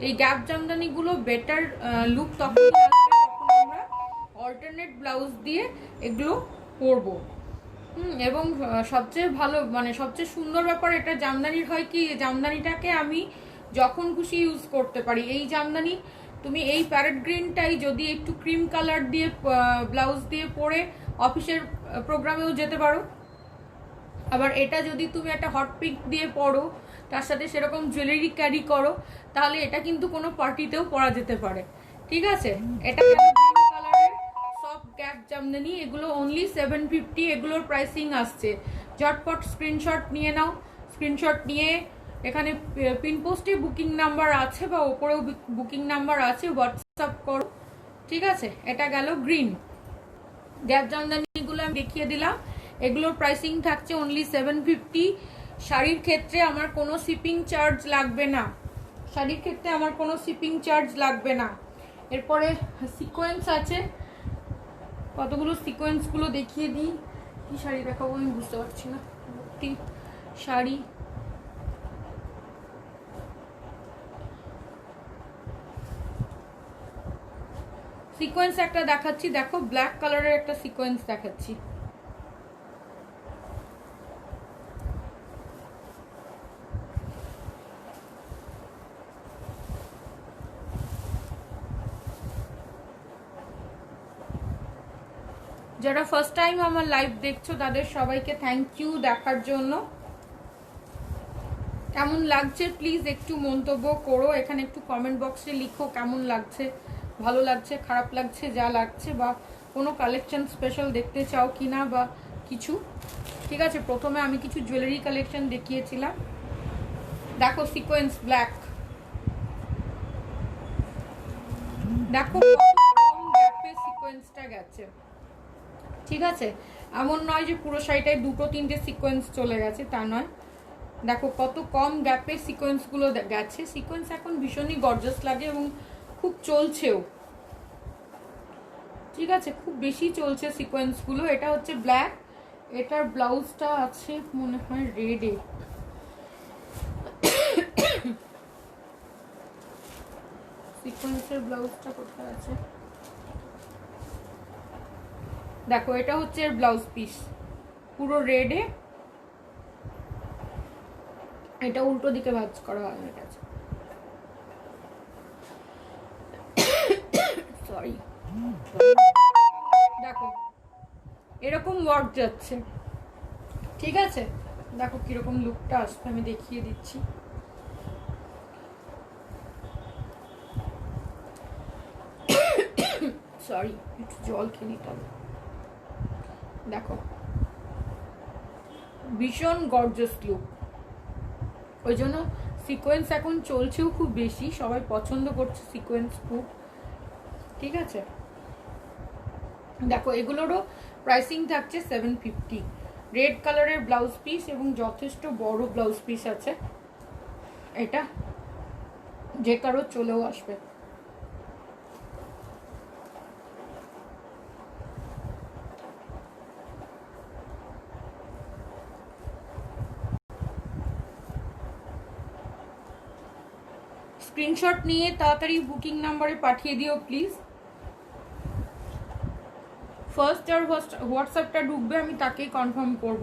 এই গ্যাপ জামদানিগুলো বেটার লুক তখন আসবে যখন আমরা অল্টারনেট ব্লাউজ দিয়ে এগুলো পরবো। এবং সবচেয়ে ভালো মানে সবচেয়ে সুন্দর ব্যাপার এটা জামদানির হয় কি, জামদানিটাকে আমি যখন খুশি ইউজ করতে পারি। এই জামদানি তুমি এই প্যারেট গ্রিনটাই যদি একটু ক্রিম কালার দিয়ে ব্লাউজ দিয়ে পরে অফিসের প্রোগ্রামেও যেতে পারো। আবার এটা যদি তুমি একটা হট পিঙ্ক দিয়ে পরো, তার সাথে সেরকম জুয়েলারি ক্যারি করো, তাহলে এটা কিন্তু কোনো পার্টিতেও পরা যেতে পারে, ঠিক আছে। এটা গ্রিন কালারের সফট গ্যাপ জামদানি, এগুলো অনলি 750 এগুলোর প্রাইসিং আসছে। ঝটপট স্ক্রিনশট নিয়ে নাও, স্ক্রিনশট নিয়ে এখানে পিন পোস্টে বুকিং নাম্বার আছে বা ওপরেও বুকিং নাম্বার আছে, হোয়াটসঅ্যাপ করো, ঠিক আছে। এটা গেল গ্রিন গ্যাপ জামদানিগুলো আমি দেখিয়ে দিলাম। এগুলোর প্রাইসিং থাকছে অনলি 750। শাড়ির ক্ষেত্রে আমার কোনো শিপিং চার্জ লাগবে না, শাড়ির ক্ষেত্রে আমার কোনো শিপিং চার্জ লাগবে না। এরপরে সিকোয়েন্স আছে, কতগুলো সিকোয়েন্সগুলো দেখিয়ে দিই। কি শাড়ি দেখাবো আমি বুঝতে পারছি না, শাড়ি সিকোয়েন্স একটা দেখাচ্ছি, দেখো ব্ল্যাক কালারের একটা সিকোয়েন্স দেখাচ্ছি। যারা ফার্স্ট টাইম আমার লাইভ দেখছো তাদের সবাইকে থ্যাংক ইউ দেখার জন্য। কেমন লাগছে প্লিজ একটু মন্তব্য করো, এখানে একটু কমেন্ট বক্সে লিখো কেমন লাগছে, ভালো লাগছে, খারাপ লাগছে, যা লাগছে, বা কোনো কালেকশন স্পেশাল দেখতে চাও কিনা বা কিছু, ঠিক আছে। প্রথমে আমি কিছু জুয়েলারি কালেকশন দেখিয়েছিলাম। দেখো সিকোয়েন্স ব্ল্যাক, দেখো সিকোয়েন্সটা গেছে, ঠিক আছে। এমন নয় যে পুরো শাড়িটায় দুটো তিনটে সিকোয়েন্স চলে গেছে, তা নয়। দেখো কত কম গ্যাপে সিকোয়েন্সগুলো গেছে। সিকোয়েন্স এখন ভীষণই গর্জাস লাগে এবং খুব চলছেও, ঠিক আছে, খুব বেশি চলছে সিকোয়েন্সগুলো। এটা হচ্ছে ব্ল্যাক, এটার ব্লাউজটা আছে মনে হয় রেডে, সিকোয়েন্সের ব্লাউজটা কোথায় আছে দেখো, এটা হচ্ছে এর ব্লাউজ পিস, পুরো রেডে, এটা উল্টো দিকে ভাঁজ করা হয় আমার কাছে, সরি। দেখো এরকম ওয়ার্ক যাচ্ছে, ঠিক আছে? দেখো কিরকম লুকটা আসবে, আমি দেখিয়ে দিচ্ছি। সরি, একটু জল খেয়ে নিতে হবে। দেখো ভীষণ গর্জাস লুক, ওই জন্য সিকোয়েন্স এখন চলছেও খুব বেশি, সবাই পছন্দ করছে সিকোয়েন্স খুব, ঠিক আছে? দেখো এগুলোরও প্রাইসিং থাকছে 750। রেড কালারের ব্লাউজ পিস এবং যথেষ্ট বড় ব্লাউজ পিস আছে, এটা যে কারো চলেও আসবে। স্ক্রিনশট নিয়ে তাড়াতাড়ি বুকিং নাম্বারে পাঠিয়ে দিও প্লিজ। ফার্স্ট আর হোয়াটসঅ্যাপটা ঢুকবে আমি তাকেই কনফার্ম করব,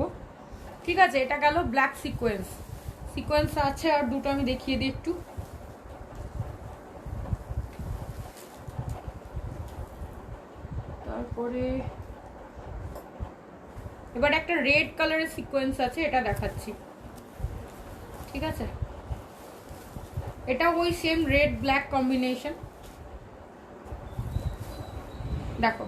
ঠিক আছে? এটা গেল ব্ল্যাক সিকোয়েন্স, সিকোয়েন্স আছে আর দুটো আমি দেখিয়ে দিই একটু। তারপরে এবার একটা রেড কালারের সিকোয়েন্স আছে, এটা দেখাচ্ছি, ঠিক আছে? এটা ওই সেম রেড ব্ল্যাক কম্বিনেশন, দেখো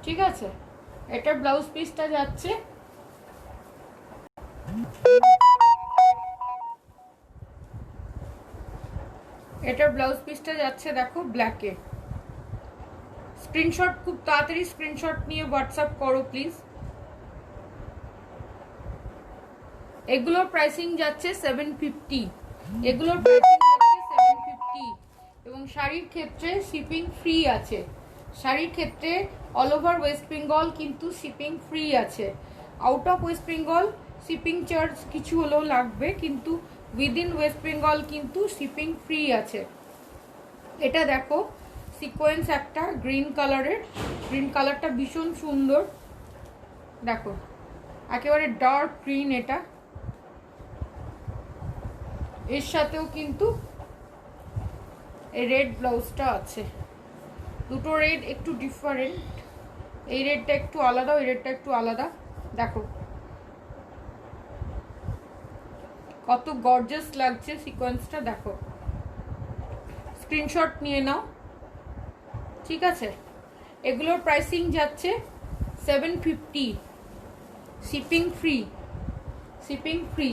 ঠিক আছে? এটার ব্লাউজ পিসটা যাচ্ছে দেখো ব্ল্যাকে। স্ক্রিনশট খুব তাড়াতাড়ি স্ক্রিনশট নিয়ে হোয়াটসঅ্যাপ করো প্লিজ। এগুলোর প্রাইসিং যাচ্ছে 750, এগুলোর প্রাইসিং যাচ্ছে 750 এবং শাড়ির ক্ষেত্রে শিপিং ফ্রি আছে। শাড়ির ক্ষেত্রে অল ওভার ওয়েস্ট বেঙ্গল কিন্তু শিপিং ফ্রি আছে। Out of West Bengal shipping charge কিছু হলেও লাগবে, কিন্তু উইদিন ওয়েস্ট বেঙ্গল কিন্তু শিপিং ফ্রি আছে। এটা দেখো সিকোয়েন্স একটা গ্রিন কালারের, গ্রিন কালারটা ভীষণ সুন্দর, দেখো একেবারে ডার্ক গ্রিন। এটা এর সাথেও কিন্তু এই রেড ব্লাউজটা আছে, দুটো রেড একটু ডিফারেন্ট, এই রেডটা একটু আলাদা, ওই রেডটা একটু আলাদা। দেখো কত গর্জাস লাগছে সিকোয়েন্সটা, দেখো স্ক্রিনশট নিয়ে নাও, ঠিক আছে? এগুলোর প্রাইসিং যাচ্ছে 750, শিপিং ফ্রি, শিপিং ফ্রি।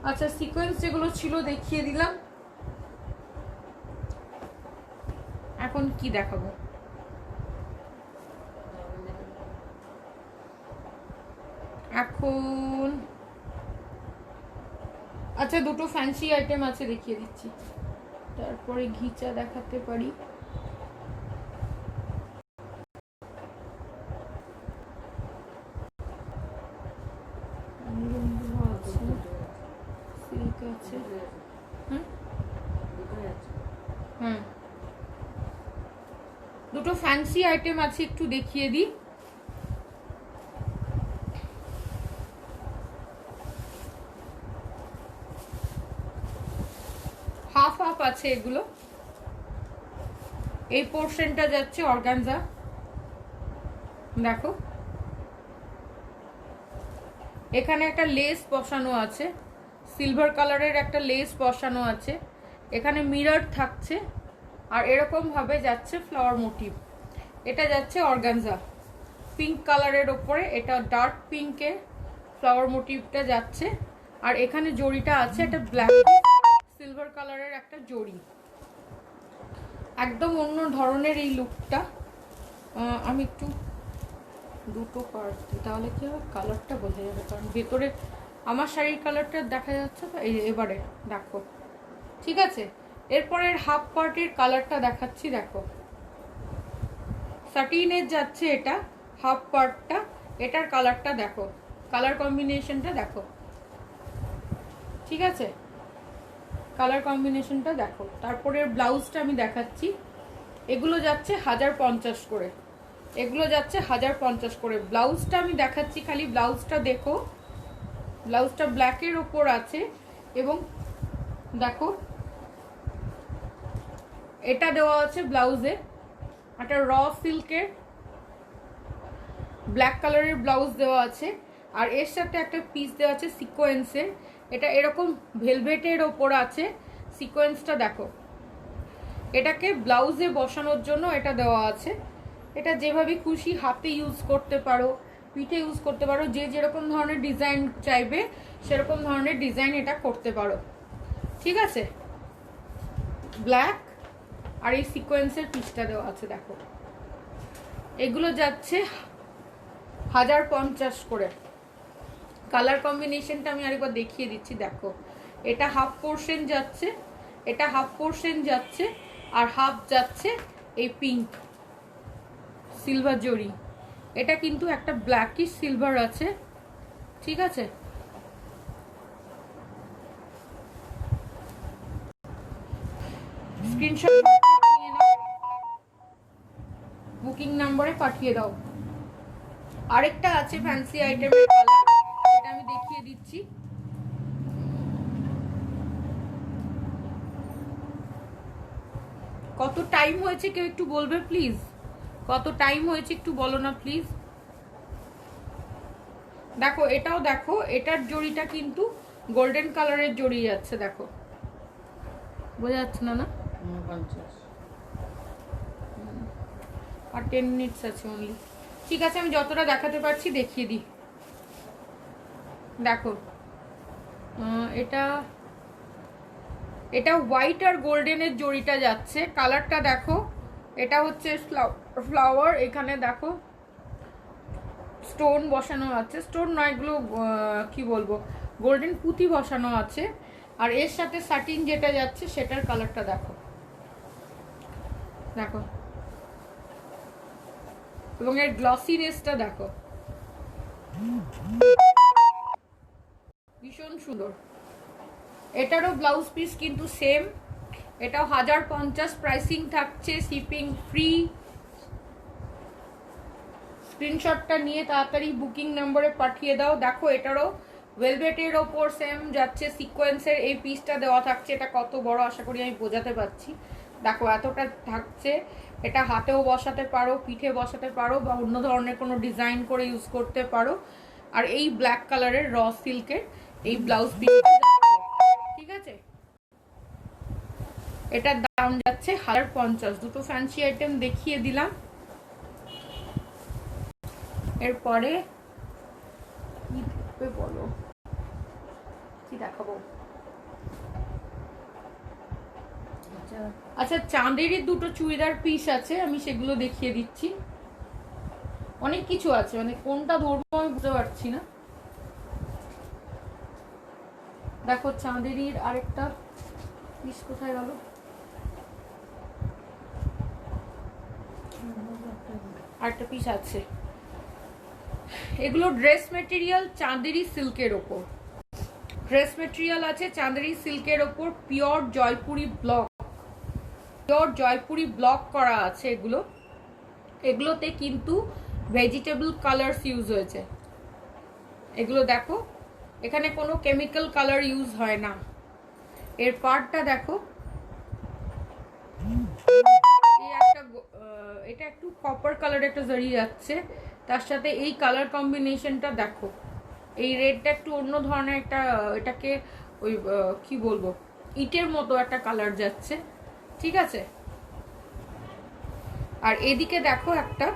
আচ্ছা সিকোয়েন্স যেগুলো ছিল দেখিয়ে দিলাম, এখন কি দেখাবো? এখন আচ্ছা দুটো ফ্যান্সি আইটেম আছে দেখিয়ে দিচ্ছি, তারপরে ঘিচা দেখাতে পারি। দুটো ফ্যান্সি আইটেম আছে, একটু দেখিয়ে দিই। হাফ হাফ আছে এগুলো, এই পোর্শনটা যাচ্ছে অর্গানজা, দেখো এখানে একটা লেস বসানো আছে, সিলভার কালারের একটা লেস বসানো আছে, এখানে মিরর থাকছে, আর এরকম ভাবে যাচ্ছে ফ্লাওয়ার মোটিভ। এটা যাচ্ছে অর্গানজা পিঙ্ক কালারের ওপরে, এটা ডার্ক পিঙ্কে ফ্লাওয়ার মোটিভটা যাচ্ছে, আর এখানে জড়িটা আছে একটা ব্ল্যাক সিলভার কালারের একটা জড়ি, একদম অন্য ধরনের এই লুকটা। আমি একটু দুটো পার্ট তাহলে কি হবে, কালারটা বোঝা যাবে, কারণ ভেতরে আমার শাড়ির কালারটা দেখা যাচ্ছে তো। এই এবারে দেখো, ঠিক আছে। এরপরের হাফ পার্টের কালারটা দেখাচ্ছি, দেখো সাটিনের যাচ্ছে এটা হাফ পার্টটা, এটার কালারটা দেখো, কালার কম্বিনেশনটা দেখো, ঠিক আছে, কালার কম্বিনেশনটা দেখো। তারপরে ব্লাউজটা আমি দেখাচ্ছি, এগুলো যাচ্ছে 1050 করে, এগুলো যাচ্ছে 1050 করে। ব্লাউজটা আমি দেখাচ্ছি, খালি ব্লাউজটা দেখো, ব্লাউজটা ব্ল্যাকের ওপর আছে এবং দেখো এটা দেওয়া আছে ব্লাউজে, একটা র সিল্কের ব্ল্যাক কালারের ব্লাউজ দেওয়া আছে, আর এর সাথে একটা পিস দেওয়া আছে সিকোয়েন্সের, এটা এরকম ভেলভেটের ওপর আছে, সিকোয়েন্সটা দেখো, এটাকে ব্লাউজে বসানোর জন্য এটা দেওয়া আছে। এটা যেভাবে খুশি হাতে ইউজ করতে পারো, পিঠে ইউজ করতে পারো, যে যেরকম ধরনের ডিজাইন চাইবে সেরকম ধরনের ডিজাইন এটা করতে পারো, ঠিক আছে। ব্ল্যাক আর এই সিকোয়েন্সের পিসটা দেওয়া আছে দেখো, এগুলো যাচ্ছে 1050 করে। কালার কম্বিনেশনটা আমি আরেকবার দেখিয়ে দিচ্ছি, দেখো এটা হাফ পোর্শন যাচ্ছে, এটা হাফ পোর্শন যাচ্ছে, আর হাফ যাচ্ছে এই পিঙ্ক সিলভার জরি, এটা কিন্তু একটা ব্ল্যাকিশ সিলভার আছে, ঠিক আছে। স্ক্রিনশট নিয়ে নাও, বুকিং নম্বরে পাঠিয়ে দাও। আরেকটা আছে ফ্যান্সি আইটেমের কালার, এটা আমি দেখিয়ে দিচ্ছি, কত টাইম হয়েছে কেউ একটু বলবে প্লিজ, কত টাইম হয়েছে একটু বলো না প্লিজ। দেখো এটাও দেখো, এটার জড়িটা কিন্তু গোল্ডেন কালারের জড়ি যাচ্ছে, দেখো বোঝা যাচ্ছে না? না আর 10 মিনিটস আছে অনলি, ঠিক আছে। আমি যতটা দেখাতে পারছি দেখিয়ে দিই, দেখো এটা এটা হোয়াইট আর গোল্ডেনের জড়িটা যাচ্ছে, কালারটা দেখো, এটা হচ্ছে ফ্লাওয়ার, এখানে দেখো স্টোন বসানো আছে, স্টোন নয় এগুলো কি বলবো গোল্ডেন পুঁতি বসানো আছে, আর এর সাথে সাটিন যেটা যাচ্ছে সেটার কালারটা দেখো, দেখো এবং এর গ্লসিনেসটা দেখো, ভীষণ সুন্দর। এটারও ব্লাউজ পিস কিন্তু সেম, এটাও 1050 প্রাইসিং থাকছে, শিপিং ফ্রি। স্ক্রিনশটটা নিয়ে তাড়াতাড়ি বুকিং নম্বরে পাঠিয়ে দাও। দেখো এটারও ভেলভেটের ওপর সেম যাচ্ছে, সিকোয়েন্সের এই পিসটা দেওয়া থাকছে, এটা কত বড় আশা করি আমি বোঝাতে পারছি, দেখো এতটা থাকছে, এটা হাতেও বসাতে পারো, পিঠে বসাতে পারো, বা অন্য ধরনের কোনো ডিজাইন করে ইউজ করতে পারো। আর এই ব্ল্যাক কালারের র সিল্কের এই ব্লাউজ পিসটা যাচ্ছে, ঠিক আছে। এটার দাম যাচ্ছে 1050। দুটো ফ্যান্সি আইটেম দেখিয়ে দিলাম, এরপরে কি দেখবে বলো, কি দেখাবো? আচ্ছা চাঁদেরই দুটো চুড়িদার পিস আছে, আমি সেগুলো দেখিয়ে দিচ্ছি। অনেক কিছু আছে, মানে কোনটা ধরবো আমি বুঝতে পারছি না। দেখো চাঁদেরির আরেকটা পিস কোথায় গেল, আরেকটা পিস আছে, এগুলো ড্রেস মেটেরিয়াল চাঁদেরি সিল্কের ওপর, ড্রেস মেটেরিয়াল আছে চাঁদেরি সিল্কের ওপর, pure Jaipuri block, pure Jaipuri block করা আছে এগুলো, এগুলোতে কিন্তু ভেজিটেবল কালারস ইউজ হয়েছে, এগুলো দেখো এখানে কোনো কেমিক্যাল কালার ইউজ হয় না। এর পার্টটা দেখো, এটা একটু কপার কালার একটা জড়িয়ে যাচ্ছে, তার সাথে এই কালার কম্বিনেশনটা দেখো, এই রেডটা একটু অন্য ধরনের একটা, এটাকে ওই কি বলবো ইটের মতো একটা কালার যাচ্ছে, ঠিক আছে। আর এদিকে দেখো একটা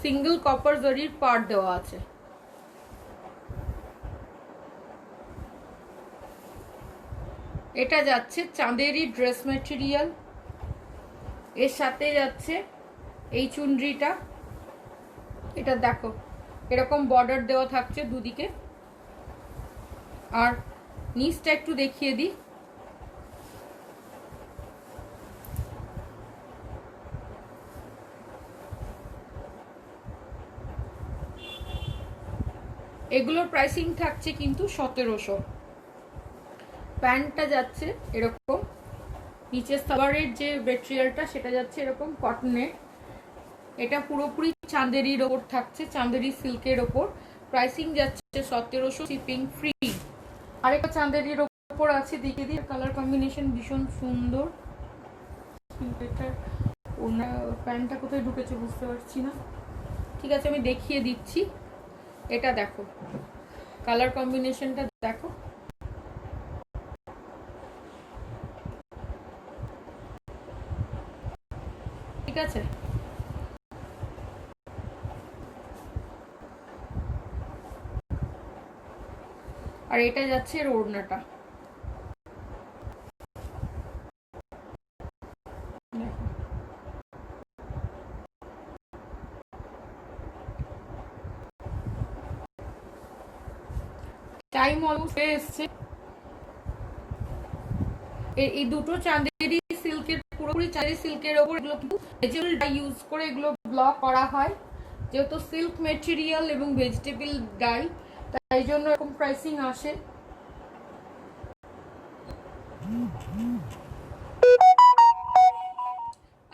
সিঙ্গেল কপার জরির পার্ট দেওয়া আছে, এটা যাচ্ছে চাঁদেরি ড্রেস মেটেরিয়াল, এর সাথে যাচ্ছে এই চুনরিটা, এটা দেখো এরকম বর্ডার দেওয়া থাকছে দুদিকে। আর নিচটা একটু দেখিয়ে দিই। এগুলোর প্রাইসিং থাকছে কিন্তু 1700। প্যান্টটা যাচ্ছে এরকম, নিচের সালোয়ারের যে মেটেরিয়ালটা সেটা যাচ্ছে এরকম কটনের। এটা পুরোপুরি চাঁদেরির ওপর থাকছে, চাঁদেরি সিল্কের ওপর। প্রাইসিং যাচ্ছে 1700, শিপিং ফ্রি। আরেকটা চাঁদেরির ওপর আছে, দেখে দিই। কালার কম্বিনেশন ভীষণ সুন্দর। এটার প্যান্টটা কোথায় ঢুকেছে বুঝতে পারছি না। ঠিক আছে, আমি দেখিয়ে দিচ্ছি। এটা দেখো, কালার কম্বিনেশনটা দেখো। ঠিক আছে, আর এটা যাচ্ছে এর ওড়নাটা। টাইম অলমোস্ট হয়ে এসছে। এই দুটো চাঁদেরি সিল্কের, পুরোপুরি চাঁদেরি সিল্কের ওপর এগুলো কিন্তু ভেজিটেবল ডাই ইউজ করে এগুলো ব্লক করা হয়। যেহেতু সিল্ক মেটেরিয়াল এবং ভেজিটেবল ডাই, তাই জন্য এরকম প্রাইসিং আসে।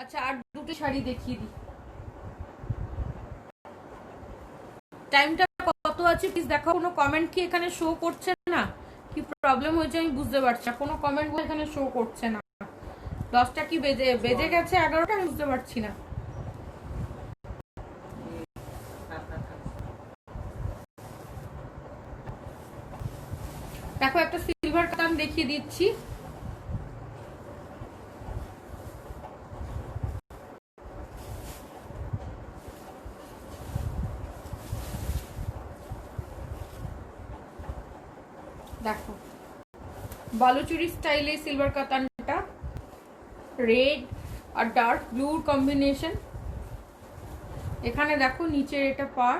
আচ্ছা, আর দুটো শাড়ি দেখিয়ে দিই। টাইমটা কত আছে প্লিজ দেখো। কোনো কমেন্ট কি এখানে শো করছে না? কি প্রবলেম হয়েছে আমি বুঝতে পারছি না। কোনো কমেন্ট এখানে শো করছে না। 10টা কি বেজে গেছে, 11টা আমি বুঝতে পারছি না। দেখো একটা সিলভার কাতান দেখিয়ে দিচ্ছি। দেখো বালুচুরি স্টাইলে সিলভার কাতানটা, রেড আর ডার্ক ব্লুর কম্বিনেশন। এখানে দেখো নিচের এটা পার।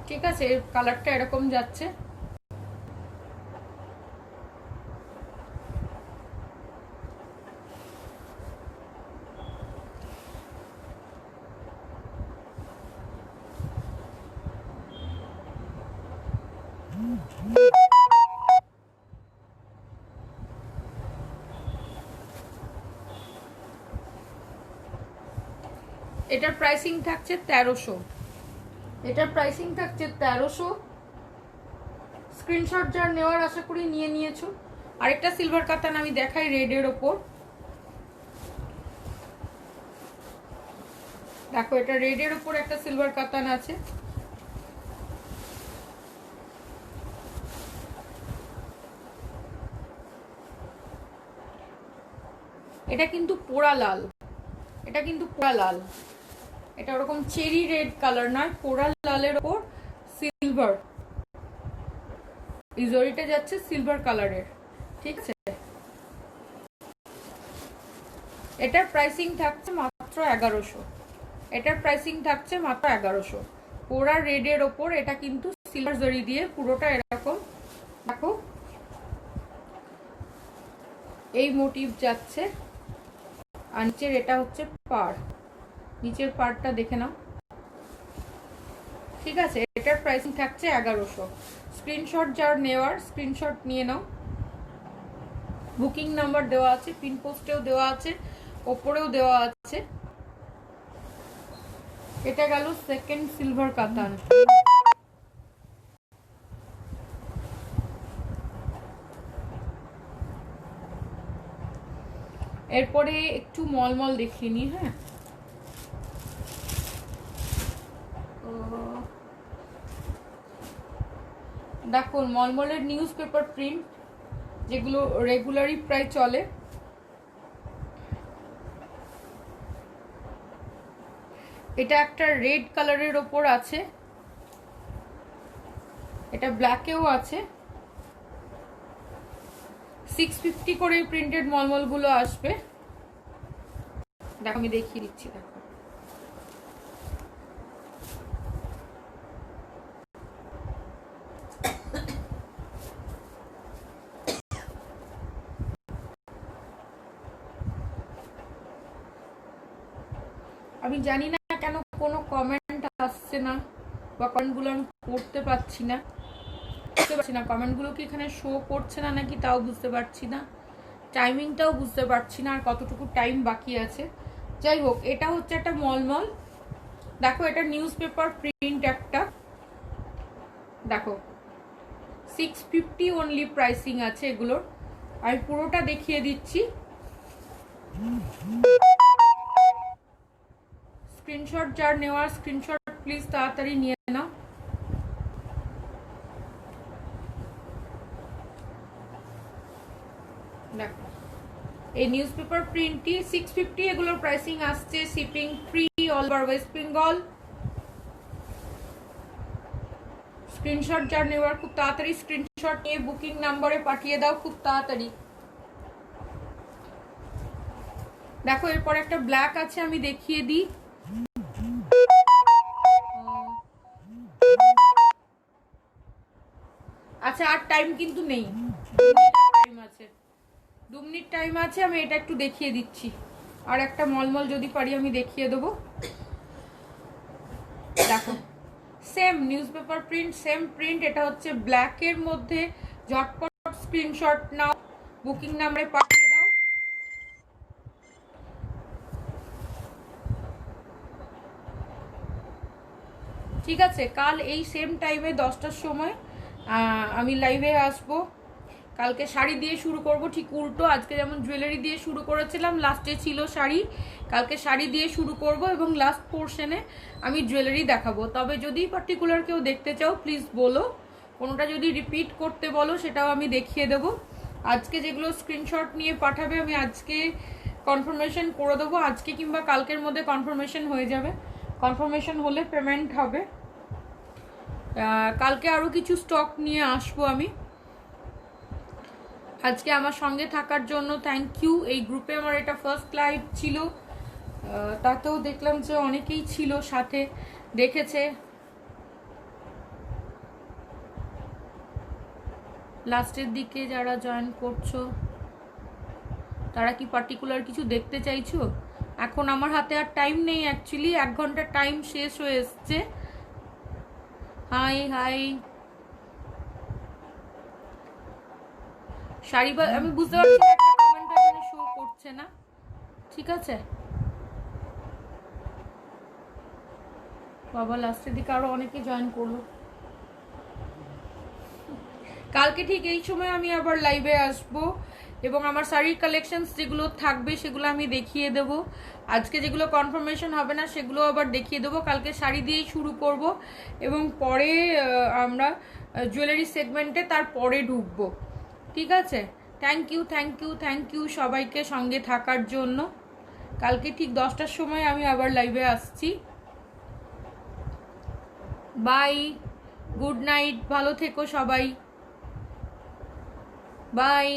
ঠিক আছে, কালারটা এরকম যাচ্ছে। এটার প্রাইসিং থাকছে 1300। এটার প্রাইসিং থাকছে 1300। স্ক্রিনশট যার নেওয়ার আশা করি নিয়ে নিয়েছো। আরেকটা সিলভার কাতান আমি দেখাই রেডের ওপর। দেখো এটা রেডের ওপর একটা সিলভার কাতান আছে। এটা কিন্তু পোড়া লাল, এটা কিন্তু পোড়া লাল। এটা ওরকম চেরি রেড কালার নয়, পোড়া লালের ওপর সিলভার। এই জরিটা যাচ্ছে সিলভার কালারের। ঠিক আছে, এটার প্রাইসিং থাকছে মাত্র 1100। এটার প্রাইসিং থাকছে মাত্র 1100। পোড়া রেডের ওপর এটা কিন্তু সিলভার জরি দিয়ে পুরোটা এরকম। দেখো এই মোটিভ যাচ্ছে। আর নিচের এটা হচ্ছে পাড়, নিচের পাড়টা দেখে নাও। ঠিক আছে, এটার প্রাইসিং থাকছে 1100। স্ক্রিনশট যার নেওয়ার স্ক্রিনশট নিয়ে নাও। বুকিং নাম্বার দেওয়া আছে, পিন পোস্টেও দেওয়া আছে, ওপরেও দেওয়া আছে। এটা গেল সেকেন্ড সিলভার কাতান। এরপরে একটু মলমল দেখিয়ে নি। হ্যাঁ, দেখো মলমলের নিউজ পেপার প্রিন্ট, যেগুলো রেগুলারই প্রায় চলে। এটা একটা রেড কালারের ওপর আছে, এটা ব্ল্যাকেও আছে। 650 করে প্রিন্টেড মলমলগুলো আসবে। দেখো আমি দেখিয়ে দিচ্ছি, দেখো আমি জানি না কেন কোনো কমেন্ট আসছে না, বা কমেন্টগুলো আমি পড়তে পারছি না, কমেন্টগুলো কি এখানে শো করছে না নাকি তাও বুঝতে পারছি না, টাইমিংটাও বুঝতে পারছি না, আর কতটুকু টাইম বাকি আছে। যাই হোক, এটা হচ্ছে একটা মলমল, দেখো এটা নিউজ পেপার প্রিন্ট একটা, দেখো 650 অনলি প্রাইসিং আছে এগুলোর। আমি পুরোটা দেখিয়ে দিচ্ছি, স্ক্রিনশট যার নেওয়ার স্ক্রিনশট প্লিজ তাড়াতাড়ি নিয়ে নাও। দেখো এই নিউজ পেপার প্রিন্টটি 650, এগুলোর প্রাইসিং আসছে shipping free all over West Bengal. Screenshot যার নেওয়ার খুব তাড়াতাড়ি স্ক্রিনশট নিয়ে বুকিং নাম্বারে পাঠিয়ে দাও খুব তাড়াতাড়ি। দেখো এরপর একটা ব্ল্যাক আছে, আমি দেখিয়ে দিই। আচ্ছা আর টাইম কিন্তু নেই, 2 মিনিট টাইম আছে, আমি এটা একটু দেখিয়ে দিচ্ছি। আর একটা মলমল যদি পারি আমি দেখিয়ে দেবো। দেখো same news paper print, same print, এটা হচ্ছে ব্ল্যাকের মধ্যে। ঝটপট স্ক্রিনশট নাও, বুকিং নাম্বারে পাঠিয়ে দাও। ঠিক আছে, কাল এই সেম টাইমে 10টার সময় আমি লাইভে আসবো। কালকে শাড়ি দিয়ে শুরু করব, ঠিক উল্টো, আজকে যেমন জুয়েলারি দিয়ে শুরু করেছিলাম, লাস্টে ছিল শাড়ি, কালকে শাড়ি দিয়ে শুরু করব এবং লাস্ট পোর্শনে আমি জুয়েলারি দেখাবো। তবে যদি পার্টিকুলার কেউ দেখতে চাও প্লিজ বলো, কোনোটা যদি রিপিট করতে বলো সেটাও আমি দেখিয়ে দেবো। আজকে যেগুলো স্ক্রিনশট নিয়ে পাঠাবে আমি আজকে কনফার্মেশন করে দেবো, আজকে কিংবা কালকের মধ্যে কনফার্মেশন হয়ে যাবে। কনফার্মেশন হলে পেমেন্ট হবে। কালকে আরও কিছু স্টক নিয়ে আসবো আমি। আজকে আমার সঙ্গে থাকার জন্য থ্যাংক ইউ। এই গ্রুপে আমার এটা ফার্স্ট লাইভ ছিল, তাতেও দেখলাম যে অনেকেই ছিল সাথে, দেখেছে। লাস্টের দিকে যারা জয়েন করছো তারা কি পার্টিকুলার কিছু দেখতে চাইছো? এখন আমার হাতে আর টাইম নেই, অ্যাকচুয়ালি 1 ঘন্টার টাইম শেষ হয়ে এসছে। হাই হাই শাড়ি, আমি বুঝতে পারছি না, একটা কমেন্ট এখানে শো করছে না। ঠিক আছে বাবা, লাস্টের দিকে আরো অনেকে জয়েন করলো। কালকে ঠিক এই সময় আমি আবার লাইভে আসব এবং আমার শাড়ির কালেকশনস যেগুলো থাকবে সেগুলো আমি দেখিয়ে দেব। আজকে যেগুলো কনফার্মেশন হবে না সেগুলো আবার দেখিয়ে দেবো। কালকে শাড়ি দিয়েই শুরু করব এবং পরে আমরা জুয়েলারি সেগমেন্টে তারপরে ঢুকবো। ঠিক আছে, thank you thank you thank you সবাইকে সঙ্গে থাকার জন্য। কালকে ঠিক 10টার সময় আমি আবার লাইভে আসছি। বাই, গুড নাইট, ভালো থেকো সবাই, বাই।